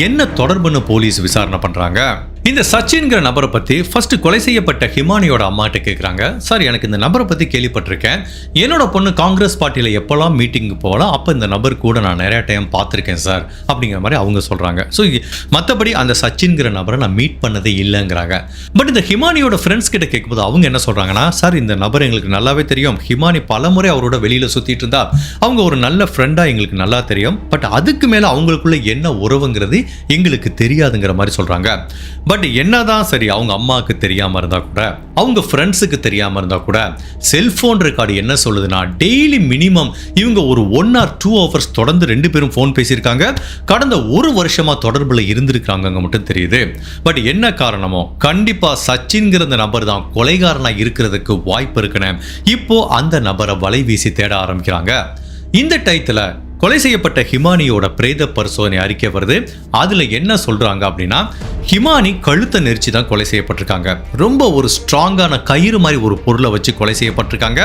என்ன தொடர்புன்னு போலீஸ் விசாரணை பண்றாங்க. இந்த சச்சின்கிற நபரை பத்தி ஃபர்ஸ்ட் கொலை செய்யப்பட்ட ஹிமானியோட அம்மாட்ட கேட்குறாங்க. சார், எனக்கு இந்த நபரை பத்தி கேள்விப்பட்டிருக்கேன், என்னோட பொண்ணு காங்கிரஸ் பார்ட்டியில் எப்போல்லாம் மீட்டிங்கு போகலாம் அப்போ இந்த நபர் கூட நான் நிறைய டைம் பார்த்துருக்கேன் சார் அப்படிங்கிற மாதிரி அவங்க சொல்றாங்க. ஸோ மற்றபடி அந்த சச்சின்கிற நபரை நான் மீட் பண்ணதே இல்லைங்கிறாங்க. பட் இந்த ஹிமானியோட ஃப்ரெண்ட்ஸ் கிட்ட கேட்கும்போது அவங்க என்ன சொல்றாங்கன்னா, சார் இந்த நபர் எங்களுக்கு நல்லாவே தெரியும், ஹிமானி பலமுறை அவரோட வெளியில சுத்திட்டு இருந்தா, அவங்க ஒரு நல்ல ஃப்ரெண்டா எங்களுக்கு நல்லா தெரியும். பட் அதுக்கு மேல அவங்களுக்குள்ள என்ன உறவுங்கிறது எங்களுக்கு தெரியாதுங்கிற மாதிரி சொல்றாங்க. பட் என்னதான் சரி, அவங்க அம்மாவுக்கு தெரியாம இருந்தா கூட, அவங்க ஃப்ரெண்ட்ஸுக்கு தெரியாம இருந்தா கூட, செல்போன் ரெக்கார்டு என்ன சொல்லுதுன்னா டெய்லி மினிமம் இவங்க ஒரு 1 or 2 hours தொடர்ந்து 2 பேரும் ஃபோன் பேசியிருக்காங்க. கடந்த 1 வருஷமா தொடர்புல இருந்திருக்காங்க மட்டும் தெரியுது. பட் என்ன காரணமோ கண்டிப்பா சச்சின்கிற அந்த நபர் தான் கொலைகாரனா இருக்கிறதுக்கு வாய்ப்பு இருக்குன்னு இப்போ அந்த நபரை வலை வீசி தேட ஆரம்பிக்கிறாங்க. இந்த டயத்துல கொலை செய்யப்பட்ட ஹிமானியோட பிரேத பரிசோதனை அறிக்கை வருது. அதுல என்ன சொல்றாங்க அப்படின்னா, ஹிமானி கழுத்தை நெரிச்சு தான் கொலை செய்யப்பட்டிருக்காங்க. ரொம்ப ஒரு ஸ்ட்ராங்கான கயிறு மாதிரி ஒரு பொருளை வச்சு கொலை செய்யப்பட்டிருக்காங்க.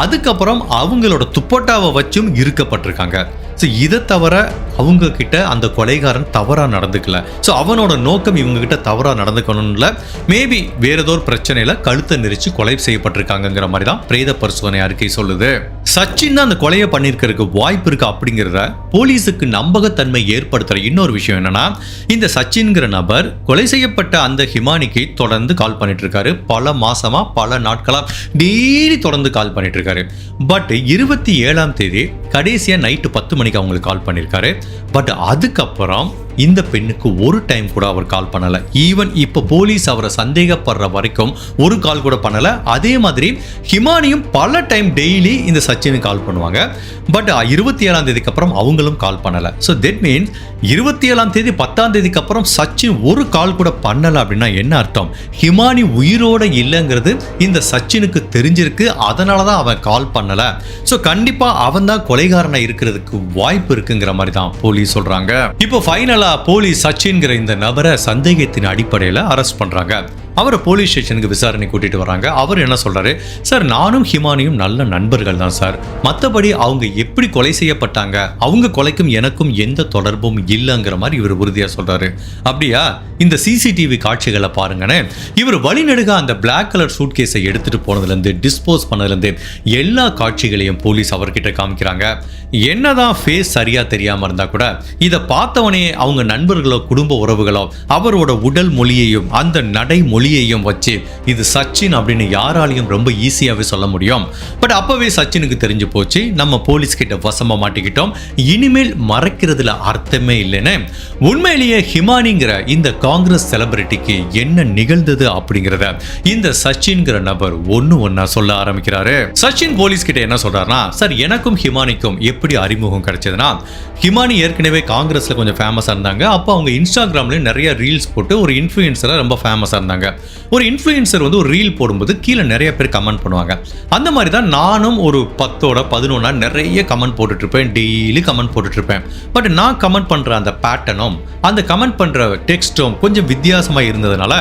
அதுக்கப்புறம் அவங்களோட துப்பட்டாவை வச்சும் இருக்கப்பட்டிருக்காங்க. ஸோ இதை தவிர அவங்க கிட்ட அந்த கொலைகாரன் தவறா நடந்துக்கல. ஸோ அவனோட நோக்கம் இவங்க கிட்ட தவறா நடந்துக்கணும்ல, மேபி வேற ஏதோ ஒரு பிரச்சனையில கழுத்தை நெரிச்சு கொலை செய்யப்பட்டிருக்காங்கிற மாதிரி தான் பிரேத பரிசோதனை அறிக்கை சொல்லுது. சச்சின் தான் அந்த கொலையை பண்ணிருக்கிறதுக்கு வாய்ப்பு இருக்கு அப்படிங்கிறத போலீஸுக்கு நம்பகத்தன்மை ஏற்படுத்துற இன்னொரு விஷயம் என்னன்னா, இந்த சச்சின்கிற நபர் கொலை செய்யப்பட்ட அந்த ஹிமானிக்கு தொடர்ந்து கால் பண்ணிட்டு இருக்காரு. பல மாசமா பல நாட்களா டெய்லி தொடர்ந்து கால் பண்ணிட்டு இருக்காரு. பட் 27ஆம் தேதி கடைசியா நைட்டு 10 மணிக்கு அவங்களுக்கு கால் பண்ணியிருக்காரு. பட் அதுக்கப்புறம் இந்த பெண்ணுக்கு ஒரு டைம் கூட அவர் கால் பண்ணல. ஈவன் இப்போ போலீஸ் அவரை சந்தேகப்படுற வரைக்கும் ஒரு கால் கூட பண்ணல. அதே மாதிரி ஹிமானியும் பல டைம் டெய்லி இந்த சச்சினுக்கு கால் பண்ணுவாங்க. பட் 27ஆம் தேதிக்கு அப்புறம் அவங்களும் கால் பண்ணல. ஸோ தட் மீன்ஸ் 27ஆம் தேதி 10ஆம் தேதிக்கு அப்புறம் சச்சின் ஒரு கால் கூட பண்ணல அப்படின்னா என்ன அர்த்தம்? ஹிமானி உயிரோட இல்லைங்கிறது இந்த சச்சினுக்கு தெரிஞ்சிருக்கு. அதனால தான் அவன் கால் பண்ணல. ஸோ கண்டிப்பா அவன் தான் கொலைகாரனா இருக்கிறதுக்கு வாய்ப்பு இருக்குங்கிற மாதிரி தான் போலீஸ் சொல்றாங்க. இப்போ ஃபைனலா போலீஸ் சச்சின்கிற இந்த நபரை சந்தேகத்தின் அடிப்படையில் அரெஸ்ட் பண்றாங்க. அவரை போலீஸ் ஸ்டேஷனுக்கு விசாரணை கூட்டிட்டு வராங்க. அவர் என்ன சொல்றாரு, சார் நானும் ஹிமானியும் நல்ல நண்பர்கள் தான் சார், மற்றபடி அவங்க எப்படி கொலை செய்யப்பட்டாங்க, அவங்க கொலைக்கும் எனக்கும் எந்த தொடர்பும் இல்லைங்கிற மாதிரி இவர் உறுதியா சொல்றாரு. அப்படியா? இந்த சிசிடிவி காட்சிகளை பாருங்கன்னு இவர் வழிநடுக அந்த பிளாக் கலர் சூட் கேஸை எடுத்துட்டு போனதுலேருந்து டிஸ்போஸ் பண்ணதுலேருந்து எல்லா காட்சிகளையும் போலீஸ் அவர்கிட்ட காமிக்கிறாங்க. என்னதான் ஃபேஸ் சரியா தெரியாம இருந்தா கூட இதை பார்த்தவனே அவங்க நண்பர்களோ குடும்ப உறவுகளோ அவரோட உடல் மொழியையும் அந்த நடை மொழியையும் வச்சு இது சச்சின் அப்படின்னு யாராலையும் ரொம்ப ஈஸியாவே சொல்ல முடியும். பட் அப்பவே சச்சினுக்கு தெரிஞ்சு போச்சு, நம்ம போலீஸ் கிட்ட வசமா மாட்டிக்கிட்டோம், இனிமேல் மறைக்கிறதுல அர்த்தமே இல்லைன்னு உண்மையிலேயே ஹிமானிங்கிற இந்த காங்கிரஸ் செலிபிரிட்டிக்கு என்ன நிகழ்ந்தது அப்படிங்கிறத இந்த சச்சின்கிற நபர் ஒன்னா சொல்ல ஆரம்பிக்கிறாரு. சச்சின் போலீஸ் கிட்ட என்ன சொல்றாருன்னா, சார் எனக்கும் ஹிமானிக்கும் எப்படி அறிமுகம் கிடைச்சதுன்னா, ஹிமானி ஏற்கனவே காங்கிரஸ்ல கொஞ்சம் ஃபேமஸா இருந்தாங்க. அப்போ அவங்க இன்ஸ்டாகிராம்ல நிறைய ரீல்ஸ் போட்டு ஒரு இன்ஃப்ளூயன்சரா ரொம்ப ஃபேமஸா இருந்தாங்க. ஒரு இன்ஃப்ளூயன்சர் வந்து ஒரு ரீல் போடும்போது கீழே நிறைய பேர் கமெண்ட் பண்ணுவாங்க. அந்த மாதிரி தான் நானும் ஒரு 10 11 நிறைய கமெண்ட் போட்டுட்டு இருப்பேன், டெய்லி கமெண்ட் போட்டுட்டு இருப்பேன். பட் நான் கமெண்ட் பண்ற அந்த பேட்டர்னும் அந்த கமெண்ட் பண்ற டெக்ஸ்டும் கொஞ்சம் வித்தியாசமா இருந்ததுனால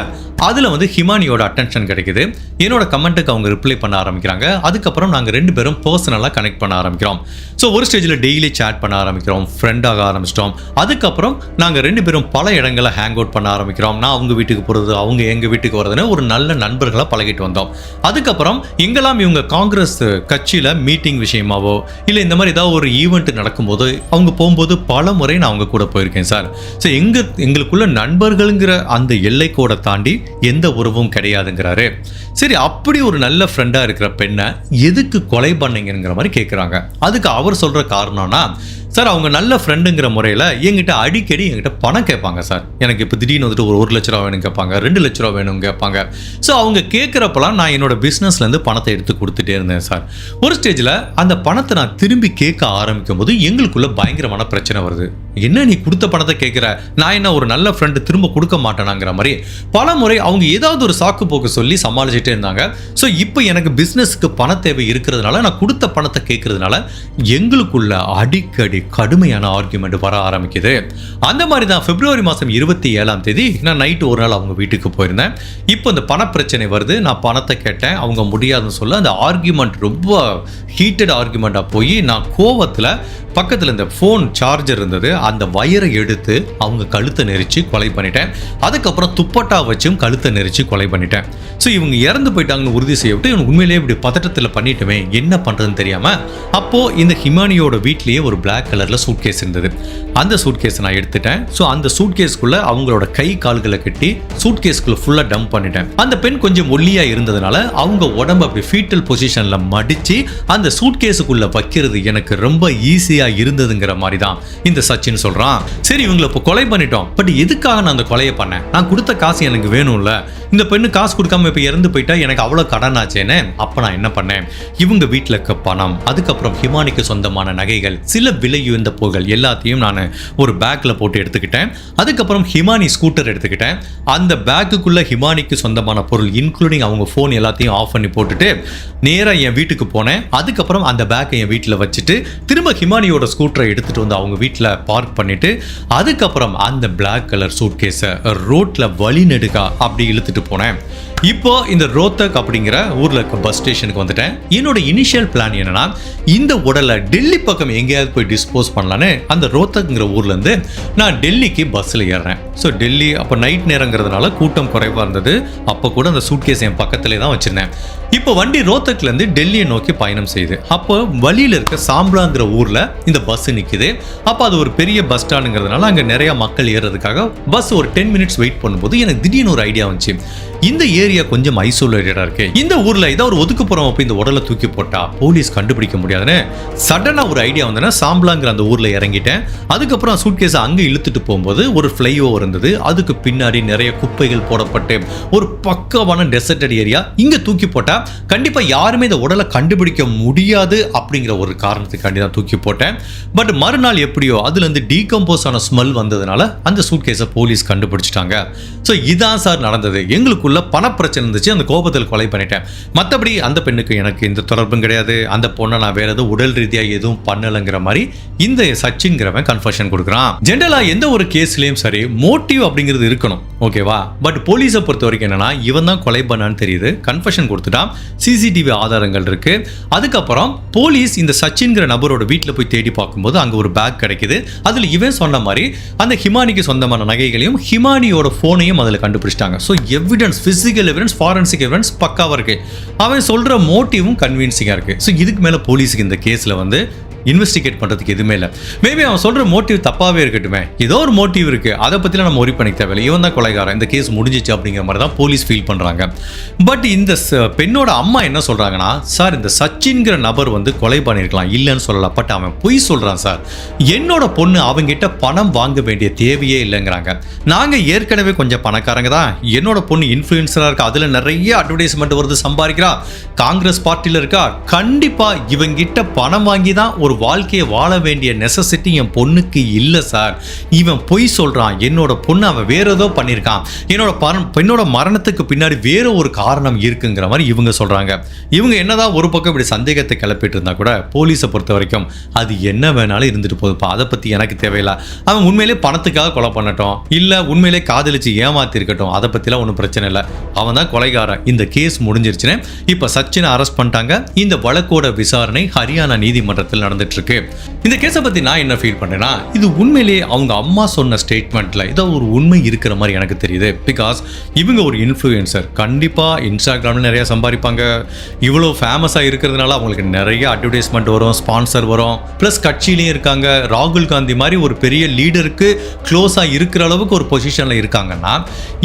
அதில் வந்து ஹிமானியோட அட்டென்ஷன் கிடைக்குது. என்னோட கமெண்ட்டுக்கு அவங்க ரிப்ளை பண்ண ஆரம்பிக்கிறாங்க. அதுக்கப்புறம் நாங்கள் 2 பேரும் பர்சனலாக கனெக்ட் பண்ண ஆரம்பிக்கிறோம். ஸோ ஒரு ஸ்டேஜில் டெய்லி சேட் பண்ண ஆரம்பிக்கிறோம், ஃப்ரெண்டாக ஆரம்பிச்சிட்டோம். அதுக்கப்புறம் நாங்கள் 2 பேரும் பல இடங்களில் ஹேங் அவுட் பண்ண ஆரம்பிக்கிறோம். நான் அவங்க வீட்டுக்கு போகிறது, அவங்க எங்கள் வீட்டுக்கு வரதுன்னு ஒரு நல்ல நண்பர்களாக பழகிட்டு வந்தோம். அதுக்கப்புறம் எங்கெல்லாம் இவங்க காங்கிரஸ் கட்சியில் மீட்டிங் விஷயமாவோ இல்லை இந்த மாதிரி ஏதாவது ஒரு ஈவெண்ட் நடக்கும்போது அவங்க போகும்போது பல முறை நான் அவங்க கூட போயிருக்கேன் சார். ஸோ எங்களுக்குள்ள நண்பர்களுங்கிற அந்த எல்லைக்கோட தாண்டி எந்த உறவும் கிடையாதுங்கிறாரு. சரி, அப்படி ஒரு நல்ல ஃப்ரெண்டாக இருக்கிற பெண்ணை எதுக்கு கொலை பண்ணீங்கிற மாதிரி கேட்குறாங்க. அதுக்கு அவர் சொல்கிற காரணம்னா, சார் அவங்க நல்ல ஃப்ரெண்டுங்கிற முறையில் என்கிட்ட அடிக்கடி என்கிட்ட பணம் கேட்பாங்க சார். எனக்கு இப்போ திடீர்னு வந்துட்டு ஒரு 1 லட்ச ரூபா வேணும் கேட்பாங்க, 2 லட்ச ரூபா வேணும் கேட்பாங்க. ஸோ அவங்க கேட்குறப்பெல்லாம் நான் என்னோட பிஸ்னஸ்லேருந்து பணத்தை எடுத்து கொடுத்துட்டே இருந்தேன் சார். ஒரு ஸ்டேஜில் அந்த பணத்தை நான் திரும்பி கேட்க ஆரம்பிக்கும் போது எங்களுக்குள்ள பயங்கரமான பிரச்சனை வருது. என்ன நீ கொடுத்த பணத்தை கேட்குற, நான் என்ன ஒரு நல்ல ஃப்ரெண்டு திரும்ப கொடுக்க மாட்டேனாங்கிற மாதிரி பல முறை அவங்க ஏதாவது ஒரு சாக்கு போக்கு சொல்லி சமாளிச்சுட்டே இருந்தாங்க. ஸோ இப்போ எனக்கு பிஸ்னஸ்க்கு பண தேவை இருக்கிறதுனால நான் கொடுத்த பணத்தை கேட்கறதுனால எங்களுக்குள்ள அடிக்கடி கடுமையான ஆர்குமெண்ட் வர ஆரம்பிக்குது. அந்த மாதிரி தான் பிப்ரவரி மாதம் 27ஆம் தேதி நான் நைட்டு ஒரு நாள் அவங்க வீட்டுக்கு போயிருந்தேன். இப்போ இந்த பண பிரச்சனை வருது, நான் பணத்தை கேட்டேன், அவங்க முடியாதுன்னு சொல்ல அந்த ஆர்குமெண்ட் ரொம்ப ஹீட்டட் ஆர்குமெண்ட்டாக போய் நான் கோவத்தில் பக்கத்தில் இந்த ஃபோன் சார்ஜர் இருந்தது, அந்த வயரை எடுத்து அவங்க கழுத்தை நெரிச்சு கொலை பண்ணிட்டேன். அதுக்கப்புறம் துப்பட்டா வச்சும் கழுத்தை நெரிச்சு கொலை பண்ணிட்டேன். ஸோ இவங்க இறந்து போயிட்டாங்கன்னு உறுதி செய்யவிட்டு இவங்க உண்மையிலேயே இப்படி பதட்டத்தில் பண்ணிட்டுமே என்ன பண்ணுறதுன்னு தெரியாமல் அப்போது இந்த ஹிமானியோட வீட்லேயே ஒரு பிளாக் கலரில் சூட்கேஸ் இருந்தது. அந்த சூட்கேஸை நான் எடுத்துட்டேன். ஸோ அந்த சூட்கேஸ்க்குள்ளே அவங்களோட கை கால்களை கட்டி சூட்கேஸ்க்குள்ளே ஃபுல்லாக டம்ப் பண்ணிட்டேன். அந்த பெண் கொஞ்சம் ஒல்லியாக இருந்ததுனால அவங்க உடம்பு அப்படி ஃபீட்டல் பொசிஷனில் மடித்து அந்த சூட்கேஸுக்குள்ளே வைக்கிறது எனக்கு ரொம்ப ஈஸியாக இருந்ததுங்கிற மாதிரி தான் இந்த சச்சின் சொல்றான். சரி, இவங்களை இப்போ கொலை பண்ணிட்டோம், பட் எதுக்காக நான் அந்த கொலையை பண்ணேன்? நான் கொடுத்த காசு எனக்கு வேணும்ல. இந்த பெண்ணு காசு கொடுக்காம இப்போ இறந்து போயிட்டா எனக்கு அவ்வளோ கடன் ஆச்சேன்னு. அப்போ நான் என்ன பண்ணேன், இவங்க வீட்டில் இருக்க பணம், அதுக்கப்புறம் ஹிமானிக்கு சொந்தமான நகைகள், சில விலை உயர்ந்த பொருட்கள் எல்லாத்தையும் நான் ஒரு பேக்கில் போட்டு எடுத்துக்கிட்டேன். அதுக்கப்புறம் ஹிமானி ஸ்கூட்டர் எடுத்துக்கிட்டேன். அந்த பேக்குக்குள்ள ஹிமானிக்கு சொந்தமான பொருள் இன்க்ளூடிங் அவங்க ஃபோன் எல்லாத்தையும் ஆஃப் பண்ணி போட்டுட்டு நேராக என் வீட்டுக்கு போனேன். அதுக்கப்புறம் அந்த பேக்கை என் வீட்டில் வச்சுட்டு திரும்ப ஹிமானியோட ஸ்கூட்டரை எடுத்துட்டு வந்து அவங்க வீட்டில் பார்க் பண்ணிட்டு அதுக்கப்புறம் அந்த பிளாக் கலர் சூட்கேஸை ரோட்ல வழி நெடுக்கா அப்படி இழுத்துட்டு போனேன். இப்போ இந்த ரோத்தக் அப்படிங்கிற ஊர்ல இருக்க பஸ் ஸ்டேஷனுக்கு வந்துட்டேன். என்னோட இனிஷியல் பிளான் என்னன்னா, இந்த உடலை டெல்லி பக்கம் எங்கேயாவது போய் டிஸ்போஸ் பண்ணலான்னு அந்த ரோத்தக்ங்கிற ஊர்ல இருந்து நான் டெல்லிக்கு பஸ்ல ஏறுறேன். ஸோ டெல்லி அப்போ நைட் நேரங்கிறதுனால கூட்டம் குறைவா இருந்தது. அப்போ கூட அந்த சூட்கேஸ் என் பக்கத்திலே தான் வச்சிருந்தேன். இப்போ வண்டி ரோத்தக்ல இருந்து டெல்லியை நோக்கி பயணம் செய்யுது. அப்போ வழியில இருக்க சாம்பலாங்கிற ஊர்ல இந்த பஸ் நிக்குது. அப்போ அது ஒரு பெரிய பஸ் ஸ்டாண்டுங்கிறதுனால அங்க நிறைய மக்கள் ஏறதுக்காக பஸ் ஒரு 10 மினிட்ஸ் வெயிட் பண்ணும்போது எனக்கு திடீர்னு ஒரு ஐடியா வந்துச்சு. இந்த ஏரியா கொஞ்சம் ஐசோலேட்டடா இருக்கு, இந்த ஊர்ல ஏதாவது ஒரு ஒதுக்குப்புறம் அப்ப இந்த உடலை தூக்கி போட்டா போலீஸ் கண்டுபிடிக்க முடியாதுன்னு சடனா ஒரு ஐடியா வந்தேன்னா சாம்பலாங்கிற அந்த ஊர்ல இறங்கிட்டேன். அதுக்கப்புறம் சூட்கேஸ் அங்க இழுத்துட்டு போகும்போது ஒரு ஃப்ளைஓவர் இருந்தது. அதுக்கு பின்னாடி நிறைய குப்பைகள் போடப்பட்டு ஒரு பக்கமான டெசர்டட் ஏரியா. இங்க தூக்கி போட்டா கண்டிப்பா யாருமே இந்த உடலை கண்டுபிடிக்க முடியாது அப்படிங்கிற ஒரு காரணத்துக்காண்டி தான் தூக்கி போட்டேன். பட் மறுநாள் எப்படியோ அதுல இருந்து டீகம்போஸ் ஆன ஸ்மெல் வந்ததுனால அந்த சூட்கேஸை போலீஸ் கண்டுபிடிச்சிட்டாங்க. ஸோ இதான் சார் நடந்தது. எங்களுக்குள்ள பணப்பிரச்சனை இருந்துச்சு, அந்த கோபத்தில் கொலை பண்ணிட்டேன். மற்றபடி அந்த பெண்ணுக்கு எனக்கு எந்த தொடர்பும் கிடையாது. அந்த பொண்ணை நான் வேற எதுவும் உடல் ரீதியாக எதுவும் பண்ணலைங்கிற மாதிரி இந்த சச்சின்ங்கிறவன் கன்ஃபெஷன் கொடுக்குறான். ஜென்ரலா எந்த ஒரு கேஸ்லயும் சரி மோட்டிவ் அப்படிங்கிறது இருக்கணும், ஓகேவா? பட் போலீஸை பொறுத்த வரைக்கும் என்னன்னா, இவன் தான் கொலை பண்ணான்னு தெரியுது, கன்ஃபெஷன் கொடுத்துட்டான், சிசிடிவி ஆதாரங்கள் இருக்கு. அதுக்கப்புறம் போலீஸ் இந்த சச்சின்கிற நபரோட வீட்டில் போய் தேடி பார்க்கும்போது அங்க ஒரு பேக் கிடைக்குது. அதுல இவன் சொன்ன மாதிரி அந்த ஹிமானிக்கு சொந்தமான நகைகளையும் ஹிமானியோட போனையும் அதில் கண்டுபிடிச்சிட்டாங்க. So evidence, physical evidence, forensic evidence பக்காவா இருக்கு. அவன் சொல்ற மோட்டிவும் கன்வின்சிங்கா இருக்கு. ஸோ இதுக்கு மேல போலீஸுக்கு இந்த கேஸ்ல வந்து இன்வெஸ்டிகேட் பண்றதுக்கு எதுவுமே இல்லை. மேபி அவன் சொல்ற மோட்டிவ் தப்பாவே இருக்கட்டுமே, ஏதோ ஒரு மோட்டிவ் இருக்கு, அதை பத்திலாம் நம்ம ஒரி பண்ணிக்க தேவையில்லை, இவன் தான் கொலைகாரன், இந்த கேஸ் முடிஞ்சிச்சு அப்படிங்கிற மாதிரி தான் போலீஸ் ஃபீல் பண்றாங்க. பட் இந்த பெண்ணோட அம்மா என்ன சொல்றாங்கன்னா, சார் இந்த சச்சின்கிற நபர் வந்து கொலை பண்ணிருக்கலாம், இல்லைன்னு சொல்லலாம், பட் அவன் பொய் சொல்றான் சார், என்னோட பொண்ணு அவங்கிட்ட பணம் வாங்க வேண்டிய தேவையே இல்லைங்கிறாங்க. நாங்க ஏற்கனவே கொஞ்சம் பணக்காரங்க தான், என்னோட பொண்ணு இன்ஃபுளுசரா இருக்கா, அதுல நிறைய அட்வர்டைஸ்மெண்ட் வருது, சம்பாதிக்கிறா, காங்கிரஸ் பார்ட்டியில இருக்கா, கண்டிப்பா இவங்கிட்ட பணம் வாங்கி தான் ஒரு வாழ்க்கையை வாழ வேண்டிய நெசசிட்டி என் பொண்ணுக்கு இல்லை சார், இவன் பொய் சொல்கிறான், என்னோட பொண்ணு அவன் வேற ஏதோ பண்ணியிருக்கான், பெண்ணோட மரணத்துக்கு பின்னாடி வேற ஒரு காரணம் இருக்குங்கிற மாதிரி இவங்க சொல்கிறாங்க. இவங்க என்னதான் ஒரு பக்கம் இப்படி சந்தேகத்தை கிளப்பிட்டு இருந்தா கூட போலீஸை பொறுத்த வரைக்கும் அது என்ன வேணாலும் இருந்துட்டு போகுதுப்பா, அதை பற்றி எனக்கு தேவையில்லை, அவன் உண்மையிலே பணத்துக்காக கொலை பண்ணட்டும், இல்லை உண்மையிலே காதலிச்சு ஏமாத்தி இருக்கட்டும், அதை பற்றிலாம் ஒன்றும் பிரச்சனை இல்லை, அவன் தான் கொலைகாரன், இந்த கேஸ் முடிஞ்சிருச்சுன்னு இப்போ சச்சினை அரெஸ்ட் பண்ணிட்டாங்க. இந்த வழக்கோட விசாரணை ஹரியானா நீதிமன்றத்தில் நடந்துட்டு இருக்கு. இந்த கேஸை பற்றி நான் என்ன ஃபீல் பண்ணுறேன்னா, இது உண்மையிலேயே அவங்க அம்மா சொன்ன ஸ்டேட்மெண்ட்டில் ஏதோ ஒரு உண்மை இருக்கிற மாதிரி எனக்கு தெரியுது. பிகாஸ் இவங்க ஒரு இன்ஃப்ளூயன்சர், கண்டிப்பாக இன்ஸ்டாகிராமில் நிறைய சம்பாதிப்பாங்க, இவ்வளோ ஃபேமஸாக இருக்கிறதுனால அவங்களுக்கு நிறைய அட்வர்டைஸ்மெண்ட் வரும், ஸ்பான்சர் வரும், ப்ளஸ் கட்சியிலையும் இருக்காங்க. ராகுல் காந்தி மாதிரி ஒரு பெரிய லீடருக்கு க்ளோஸாக இருக்கிற அளவுக்கு ஒரு பொசிஷனில் இருக்காங்கன்னா,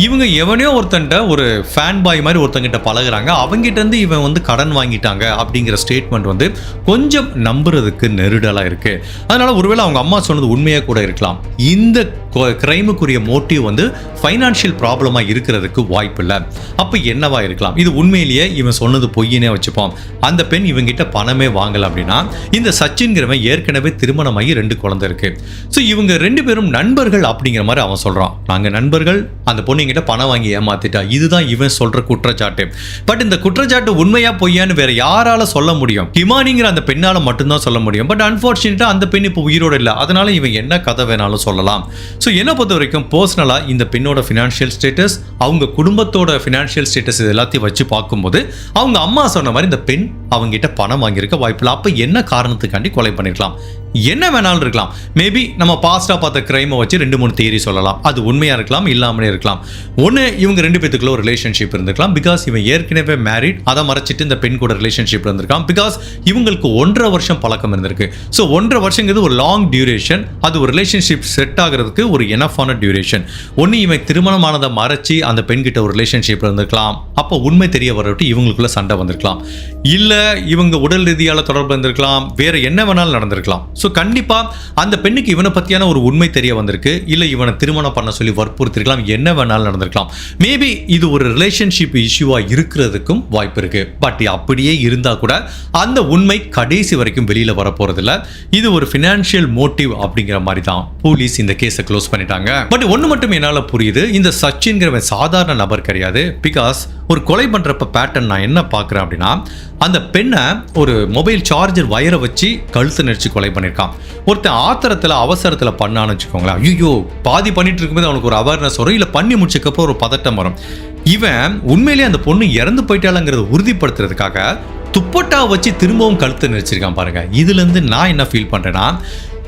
இவங்க எவனையோ ஒருத்தன்ட்ட ஒரு ஃபேன் பாய் மாதிரி ஒருத்தங்கிட்ட பழகுறாங்க, அவங்ககிட்ட இருந்து இவன் வந்து கடன் வாங்கிட்டாங்க அப்படிங்கிற ஸ்டேட்மெண்ட் வந்து கொஞ்சம் நம்புறதுக்கு நெருடலாக இருக்கு. அதனால ஒருவேளை அவங்க அம்மா சொன்னது உண்மையாக கூட இருக்கலாம். இந்த கிரைமுக்குரிய மோட்டிவ் வந்து ஃபைனான்ஷியல் ப்ராப்ளமாக இருக்கிறதுக்கு வாய்ப்பு இல்லை. அப்போ என்னவா இருக்கலாம்? இது உண்மையிலேயே இவன் சொன்னது பொய்யினே வச்சுப்போம், அந்த பெண் இவங்கிட்ட பணமே வாங்கலை அப்படின்னா, இந்த சச்சின்கிறவன் ஏற்கனவே திருமணமாகி 2 குழந்தை இருக்கு. ஸோ இவங்க 2 பேரும் நண்பர்கள் அப்படிங்கிற மாதிரி அவன் சொல்கிறான். நாங்கள் நண்பர்கள், அந்த பொண்ணு எங்கிட்ட பணம் வாங்கி ஏமாத்திட்டா, இதுதான் இவன் சொல்கிற குற்றச்சாட்டு. பட் இந்த குற்றச்சாட்டு உண்மையா பொய்யான்னு வேற யாரால சொல்ல முடியும்? ஹிமானிங்கிற அந்த பெண்ணால மட்டும்தான் சொல்ல முடியும். பட் அன்ஃபார்ச்சுனேட்டா அந்த பெண் இப்போ உயிரோடு இல்லை, அதனால இவன் என்ன கதை வேணாலும் சொல்லலாம். ஸோ என்னை பொறுத்த வரைக்கும் பர்சனலாக இந்த பெண்ணோட ஃபினான்ஷியல் ஸ்டேட்டஸ், அவங்க குடும்பத்தோட ஃபினான்ஷியல் ஸ்டேட்டஸ், இது எல்லாத்தையும் வச்சு பார்க்கும்போது அவங்க அம்மா சொன்ன மாதிரி இந்த பெண் அவங்ககிட்ட பணம் வாங்கியிருக்க வாய்ப்பில்லை. அப்போ என்ன காரணத்துக்காண்டி கொலை பண்ணிருக்கலாம்? என்ன வேணாலும் இருக்கலாம். மேபி நம்ம பாஸ்டா பார்த்த கிரைமை வச்சு 2-3 தியரி சொல்லலாம். அது உண்மையாக இருக்கலாம், இல்லாமலே இருக்கலாம். ஒன்று, இவங்க 2 பேத்துக்குள்ள ஒரு ரிலேஷன்ஷிப் இருந்திருக்கலாம். பிகாஸ் இவன் ஏற்கனவே மேரிட், அதை மறைச்சிட்டு இந்த பெண் கூட ரிலேஷன்ஷிப் இருந்திருக்கலாம். பிகாஸ் இவங்களுக்கு 1.5 வருஷம் பழக்கம் இருந்திருக்கு. ஸோ 1.5 வருஷங்கிறது ஒரு லாங் டியூரேஷன். அது ஒரு ரிலேஷன்ஷிப் செட் ஆகிறதுக்கு ஒரு எனஃபான டியூரேஷன். ஒன்று, இவன் திருமணமானதை மறைச்சி அந்த பெண்கிட்ட ஒரு ரிலேஷன்ஷிப் இருந்திருக்கலாம். அப்போ உண்மை தெரிய வரவிட்டு இவங்களுக்குள்ள சண்டை வந்திருக்கலாம். இல்லை இவங்க உடல் ரீதியால் தொடர்பு இருந்திருக்கலாம். வேற என்ன வேணாலும் நடந்திருக்கலாம். ஸோ கண்டிப்பாக அந்த பெண்ணுக்கு இவனை பற்றியான ஒரு உண்மை தெரிய வந்திருக்கு. இல்லை இவனை திருமணம் பண்ண சொல்லி வற்புறுத்திருக்கலாம். என்ன வேணாலும் நடந்திருக்கலாம். மேபி இது ஒரு ரிலேஷன்ஷிப் இஷ்யூவாக இருக்கிறதுக்கும் வாய்ப்பு இருக்குது. பட் அப்படியே இருந்தால் கூட அந்த உண்மை கடைசி வரைக்கும் வெளியில் வரப்போகிறதில்ல. இது ஒரு ஃபினான்ஷியல் மோட்டிவ் அப்படிங்கிற மாதிரி தான் போலீஸ் இந்த கேஸை க்ளோஸ் பண்ணிட்டாங்க. பட் ஒன்று மட்டும் என்னால் புரியுது, இந்த சச்சின்கிறவன் சாதாரண நபர் கிடையாது. பிகாஸ் ஒரு கொலை பண்ணுறப்ப பேட்டர்ன் நான் என்ன பார்க்குறேன் அப்படின்னா, அந்த பெண்ணை ஒரு மொபைல் சார்ஜர் வயரை வச்சு கழுத்தை நெரிச்சு கொலை பண்ணியிருக்கான். ஒருத்தன் ஆத்திரத்தில் அவசரத்தில் பண்ணான்னு வச்சுக்கோங்களேன், ஐயோ பாதி பண்ணிட்டு இருக்கும்போது அவனுக்கு ஒரு அவேர்னஸ் வரும், இல்லை பண்ணி முடிச்சக்கப்போ ஒரு பதட்டம் வரும். இவன் உண்மையிலேயே அந்த பொண்ணு இறந்து போயிட்டாளுங்கிறத உறுதிப்படுத்துறதுக்காக துப்பட்டா வச்சு திரும்பவும் கழுத்தை நெரிச்சிருக்கான் பாருங்க. இதுலேருந்து நான் என்ன ஃபீல் பண்ணுறேன்னா,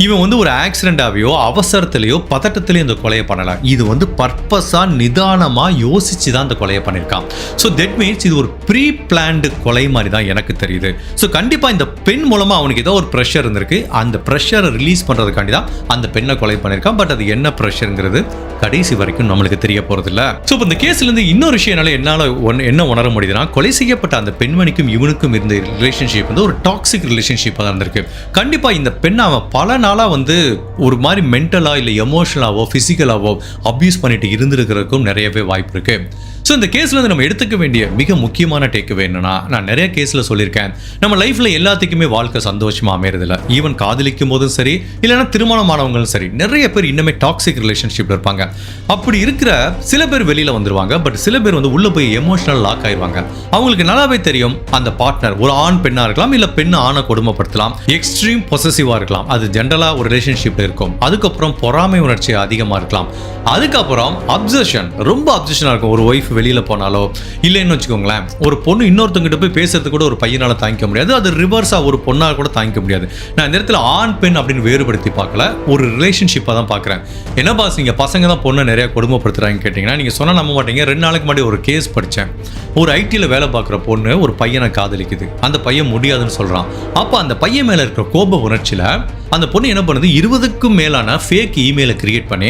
இவன் வந்து ஒரு ஆக்சிடென்டாவையோ அவசரத்திலையோ பதட்டத்திலையோ இந்த கொலையை பண்ணலாம். இது வந்து பர்பஸாக நிதானமாக யோசிச்சு தான் இந்த கொலையை பண்ணியிருக்கான். ஸோ தட் மீன்ஸ் இது ஒரு ப்ரீ பிளான்டு கொலை மாதிரி தான் எனக்கு தெரியுது. ஸோ கண்டிப்பாக இந்த பெண் மூலமாக அவனுக்கு ஏதோ ஒரு ப்ரெஷர் இருந்திருக்கு. அந்த ப்ரெஷரை ரிலீஸ் பண்ணுறதுக்காண்டி தான் அந்த பெண்ணை கொலை பண்ணியிருக்கான். பட் அது என்ன ப்ரெஷருங்கிறது கடைசி வரைக்கும் நம்மளுக்கு தெரிய போகிறதில்ல. ஸோ இப்போ இந்த கேஸ்லேருந்து இன்னொரு விஷயம் என்னால் என்ன உணர முடியுதுன்னா, கொலை செய்யப்பட்ட அந்த பெண்மணிக்கும் இவனுக்கும் இருந்த ரிலேஷன்ஷிப் வந்து ஒரு டாக்ஸிக் ரிலேஷன்ஷிப்பாக தான் இருந்திருக்கு. கண்டிப்பாக இந்த பெண்ணை அவன் பல நாளாக வந்து ஒரு மாதிரி மென்டலாக இல்லை எமோஷனலாவோ ஃபிசிக்கலாவோ அப்யூஸ் பண்ணிட்டு இருந்திருக்கிறதுக்கும் நிறையவே வாய்ப்பு இருக்கு. ஸோ இந்த கேஸில் வந்து நம்ம எடுத்துக்க வேண்டிய மிக முக்கியமான டேக்அவே என்னன்னா, நான் நிறைய கேஸில் சொல்லியிருக்கேன், நம்ம லைஃப்பில் எல்லாத்துக்குமே வாழ்க்கை சந்தோஷமாக அமையறதில்ல. ஈவன் காதலிக்கும் போதும் சரி, இல்லைன்னா திருமணமானவங்களும் சரி, நிறைய பேர் இன்னுமே டாக்ஸிக் ரிலேஷன்ஷிப்பில் இருப்பாங்க. அப்படி இருக்கிற சில பேர் வெளியில் வந்துருவாங்க. பட் சில பேர் வந்து உள்ளே போய் எமோஷனல் லாக் ஆயிடுவாங்க. அவங்களுக்கு நல்லாவே தெரியும் அந்த பார்ட்னர் ஒரு ஆண் பெண்ணாக இருக்கலாம், இல்லை பெண்ணு ஆணை கொடுமைப்படுத்தலாம், எக்ஸ்ட்ரீம் பொசசிவாக இருக்கலாம். அது ஜென்ரலாக ஒரு ரிலேஷன்ஷிப்பில் இருக்கும். அதுக்கப்புறம் பொறாமை உணர்ச்சி அதிகமாக இருக்கலாம். அதுக்கப்புறம் அப்சஷன், ரொம்ப அப்சஷனாக இருக்கும். ஒரு ஒய்ஃப் வெளியில் போனாலோ இல்லைன்னு வச்சுக்கோங்களேன், ஒரு பொண்ணு இன்னொருத்தங்கிட்ட போய் பேசுறது கூட ஒரு பையனால் தாங்கிக்க முடியாது. அது ரிவர்ஸாக ஒரு பொண்ணால் கூட தாங்கிக்க முடியாது. நான் இந்த இடத்துல ஆண் பெண் அப்படின்னு வேறுபடுத்தி பார்க்கல, ஒரு ரிலேஷன்ஷிப்பாக தான் பார்க்குறேன். என்ன பாஸ் நீங்கள் பசங்க தான் பொண்ணை நிறையா கொடுமைப்படுத்துகிறாங்கன்னு கேட்டிங்கன்னா, நீங்கள் சொன்னால் நம்ப மாட்டீங்க. 2 நாளைக்கு முன்னாடி ஒரு கேஸ் படித்தேன். ஒரு ஐடியில் வேலை பார்க்குற பொண்ணு ஒரு பையனை காதலிக்குது. அந்த பையன் முடியாதுன்னு சொல்கிறான். அப்போ அந்த பையன் மேலே இருக்கிற கோப உணர்ச்சியில் அந்த பொண்ணு என்ன பண்ணுது, 20க்கும் மேலான ஃபேக் இமெயிலை கிரியேட் பண்ணி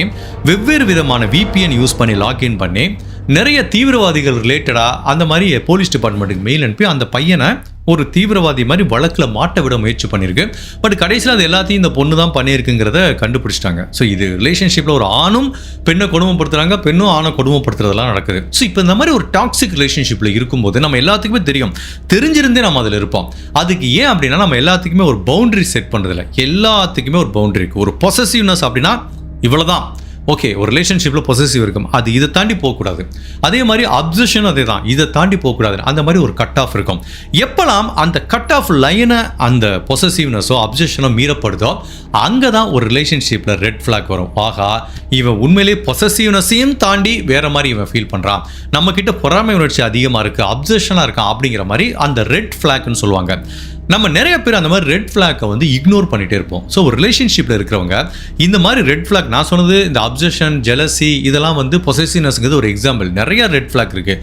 வெவ்வேறு விதமான VPN யூஸ் பண்ணி லாக்இன் பண்ணி நிறைய தீவிரவாதிகள் ரிலேட்டடாக அந்த மாதிரி போலீஸ் டிபார்ட்மெண்ட்டுக்கு மெயில் அனுப்பி அந்த பையனை ஒரு தீவிரவாதி மாதிரி வழக்கில் மாட்ட விட முயற்சி பண்ணியிருக்கு. பட் கடைசியில் அது எல்லாத்தையும் இந்த பொண்ணு தான் பண்ணியிருக்குங்கிறத கண்டுபிடிச்சிட்டாங்க. ஸோ இது ரிலேஷன்ஷிப்பில் ஒரு ஆணும் பெண்ணை கொடுமைப்படுத்துறாங்க, பெண்ணும் ஆணை கொடுமைப்படுத்துறதெல்லாம் நடக்குது. ஸோ இப்போ இந்த மாதிரி ஒரு டாக்ஸிக் ரிலேஷன்ஷிப்பில் இருக்கும்போது நம்ம எல்லாத்துக்குமே தெரிஞ்சிருந்தே நம்ம அதில் இருப்போம். அதுக்கு ஏன் அப்படின்னா நம்ம எல்லாத்துக்குமே ஒரு பவுண்டரி செட் பண்ணுறதில்ல. எல்லாத்துக்குமே ஒரு பவுண்டரி இருக்குது. ஒரு பொசசிவ்னஸ் அப்படின்னா இவ்வளோதான். ஓகே, ஒரு ரிலேஷன்ஷிப்பில் பொசசிவ் இருக்கும், அது இதை தாண்டி போகக்கூடாது. அதே மாதிரி அப்சஷன் அதே தான், இதை தாண்டி போகக்கூடாது. அந்த மாதிரி ஒரு கட் ஆஃப் இருக்கும். எப்பெல்லாம் அந்த கட் ஆஃப் லைனை அந்த பொசசிவ்னஸோ அப்சஷனோ மீறப்படுதோ அங்கே தான் ஒரு ரிலேஷன்ஷிப்பில் ரெட் ஃப்ளாக் வரும். ஆகா, இவன் உண்மையிலேயே பொசசிவ்னஸையும் தாண்டி வேற மாதிரி இவன் ஃபீல் பண்ணுறான், நம்மக்கிட்ட பொறாமை உணர்ச்சி அதிகமாக இருக்குது, அப்சஷனாக இருக்கான் அப்படிங்கிற மாதிரி அந்த ரெட் ஃப்ளாக்னு சொல்லுவாங்க. நம்ம நிறைய பேர் அந்த மாதிரி ரெட் ஃப்ளாக்கை வந்து இக்னோர் பண்ணிகிட்டே இருப்போம். ஸோ ஒரு ரிலேஷன்ஷிப்பில் இருக்கிறவங்க இந்த மாதிரி ரெட் ஃப்ளாக், நான் சொன்னது இந்த அப்சஷன், ஜெலசி, இதெல்லாம் வந்து பொசசிவ்னஸ்ங்கிறது ஒரு எக்ஸாம்பிள். நிறைய ரெட் ஃப்ளாக் இருக்குது.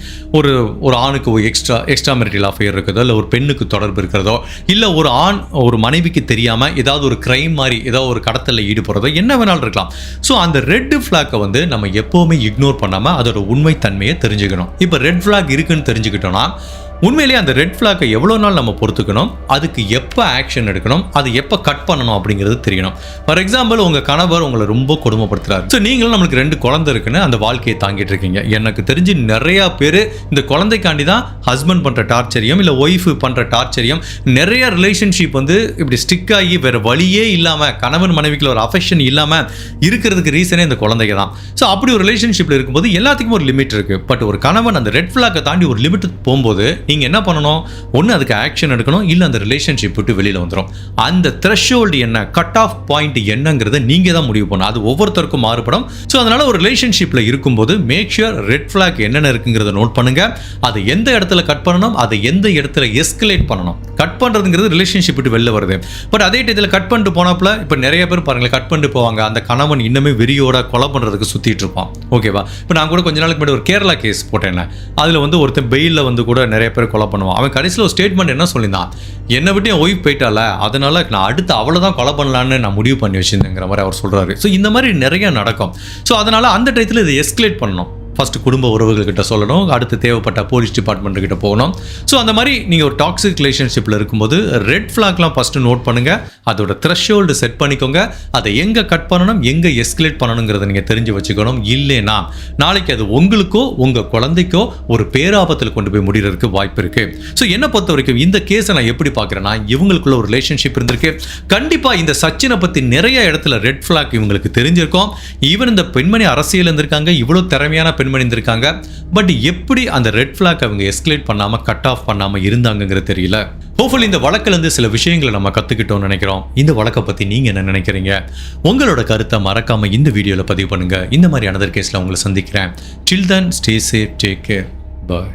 ஒரு ஆணுக்கு ஒரு எக்ஸ்ட்ரா மெரிட்டல் அஃபேர் இருக்கிறதோ, இல்லை ஒரு பெண்ணுக்கு தொடர்பு இருக்கிறதோ, இல்லை ஒரு ஆண் ஒரு மனைவிக்கு தெரியாமல் ஏதாவது ஒரு கிரைம் மாதிரி ஏதாவது ஒரு கடத்தலில் ஈடுபடுறதோ, என்ன வேணாலும் இருக்கலாம். ஸோ அந்த ரெட் ஃப்ளாக்கை வந்து நம்ம எப்போவுமே இக்னோர் பண்ணாமல் அதோட உண்மை தன்மையை தெரிஞ்சுக்கணும். இப்போ ரெட் ஃப்ளாக் இருக்குன்னு தெரிஞ்சுக்கிட்டோன்னா உண்மையிலேயே அந்த ரெட் ஃப்ளாக்கை எவ்வளோ நாள் நம்ம பொறுத்துக்கணும், அதுக்கு எப்போ ஆக்ஷன் எடுக்கணும், அது எப்போ கட் பண்ணணும் அப்படிங்கிறது தெரியணும். ஃபார் எக்ஸாம்பிள், உங்கள் கணவர் உங்களை ரொம்ப கொடுமைப்படுத்துறாரு. ஸோ நீங்களும் நம்மளுக்கு 2 குழந்தை இருக்குன்னு அந்த வாழ்க்கையை தாங்கிட்டு இருக்கீங்க. எனக்கு தெரிஞ்சு நிறையா பேர் இந்த குழந்தைக்காண்டி தான் ஹஸ்பண்ட் பண்ணுற டார்ச்சரியும் இல்லை ஒய்ஃபு பண்ணுற டார்ச்சரியும், நிறைய ரிலேஷன்ஷிப் வந்து இப்படி ஸ்டிக் ஆகி வேறு வழியே இல்லாமல், கணவன் மனைவிக்குள்ள ஒரு அஃபெக்ஷன் இல்லாமல் இருக்கிறதுக்கு ரீசனே இந்த குழந்தைங்க தான். ஸோ அப்படி ஒரு ரிலேஷன்ஷிப்பில் இருக்கும்போது எல்லாத்துக்கும் ஒரு லிமிட் இருக்குது. பட் ஒரு கணவன் அந்த ரெட் ஃப்ளாக்கை தாண்டி ஒரு லிமிட் போகும்போது நீங்கள் என்ன பண்ணணும், ஒன்று அதுக்கு ஆக்ஷன் எடுக்கணும், இல்லை அந்த ரிலேஷன்ஷிப் விட்டு வெளியில் வந்துடும். அந்த த்ரெஷ்ஹோல்டு என்ன, கட் ஆஃப் பாயிண்ட் என்னங்கிறத நீங்கள் தான் முடிவு பண்ணணும். அது ஒவ்வொருத்தருக்கும் மாறுபடும். ஸோ அதனால் ஒரு ரிலேஷன்ஷிப்பில் இருக்கும்போது மேக் ஷுர் ரெட் ஃப்ளாக் என்னென்ன இருக்குங்கிறத நோட் பண்ணுங்கள். அதை எந்த இடத்துல கட் பண்ணணும், அதை எந்த இடத்துல எஸ்கலேட் பண்ணணும். கட் பண்ணுறதுங்கிறது ரிலேஷன்ஷிப் விட்டு வெளில வருது. பட் அதே டயத்தில் கட் பண்ணிட்டு போனப்பல இப்போ நிறைய பேர் பாருங்களேன், கட் பண்ணிட்டு போவாங்க, அந்த கணவன் இன்னுமே வெறியோட கொலை பண்ணுறதுக்கு சுற்றிட்டு இருப்பான். ஓகேவா? இப்போ நான் கூட கொஞ்ச நாளுக்கு முன்னாடி ஒரு கேரளா கேஸ் போட்டேன். அதில் வந்து ஒருத்தர் பெயிலில் வந்து கூட நிறைய பேர் கொலை பண்ணுவான். அவன் கடைசியில் ஒரு ஸ்டேட்மெண்ட் என்ன சொல்லியிருந்தான், என்னை விட்டு என் ஒய்ஃப் போயிட்டால, அதனால நான் அடுத்து அவ்வளோதான் கொலை பண்ணலான்னு நான் முடிவு பண்ணி வச்சிருந்தேங்கிற மாதிரி அவர் சொல்கிறாரு. ஸோ இந்த மாதிரி நிறைய நடக்கும். ஸோ அதனால் அந்த டயத்தில் இதை எஸ்கலேட் பண்ணணும். ஃபஸ்ட்டு குடும்ப உறவுகள்கிட்ட சொல்லணும், அடுத்து தேவைப்பட்ட போலீஸ் டிபார்ட்மெண்ட்டுக்கிட்ட போகணும். ஸோ அந்த மாதிரி நீங்கள் ஒரு டாக்ஸிக் ரிலேஷன்ஷிப்பில் இருக்கும்போது ரெட் ஃப்ளாக்லாம் ஃபஸ்ட்டு நோட் பண்ணுங்கள், அதோட த்ரெஷ்ஹோல்டு செட் பண்ணிக்கோங்க, அதை எங்கே கட் பண்ணணும், எங்கே எஸ்கலேட் பண்ணணுங்கிறத நீங்கள் தெரிஞ்சு வச்சுக்கணும். இல்லைன்னா நாளைக்கு அது உங்களுக்கோ உங்கள் குழந்தைக்கோ ஒரு பேராபத்தில் கொண்டு போய் முடிகிறதுக்கு வாய்ப்பு இருக்குது. ஸோ என்னை பொறுத்த வரைக்கும் இந்த கேஸை நான் எப்படி பார்க்குறேன்னா, இவங்களுக்குள்ள ஒரு ரிலேஷன்ஷிப் இருந்திருக்கு. கண்டிப்பாக இந்த சச்சினை பற்றி நிறைய இடத்துல ரெட் ஃப்ளாக் இவங்களுக்கு தெரிஞ்சிருக்கும். ஈவன் இந்த பெண்மணி அரசியல் இருந்திருக்காங்க, இவ்வளோ திறமையான பெண்மணி இருந்திருக்காங்க. பட் எப்படி அந்த ரெட் ஃப்ளாக் அவங்க எஸ்கலேட் பண்ணாம, கட் ஆஃப் பண்ணாம இருந்தாங்கங்கிறது தெரியல. ஹோப்ஃபுல்லி இந்த வழக்குல இருந்து சில விஷயங்களை நம்ம கத்துக்கிட்டோம்னு நினைக்கிறோம். இந்த வழக்கை பத்தி நீங்க என்ன நினைக்கிறீங்க? உங்களோட கருத்தை மறக்காம இந்த வீடியோல பதிவு பண்ணுங்க. இந்த மாதிரி another கேஸ்ல உங்களை சந்திக்கிறேன். Till then, stay safe, take care, bye.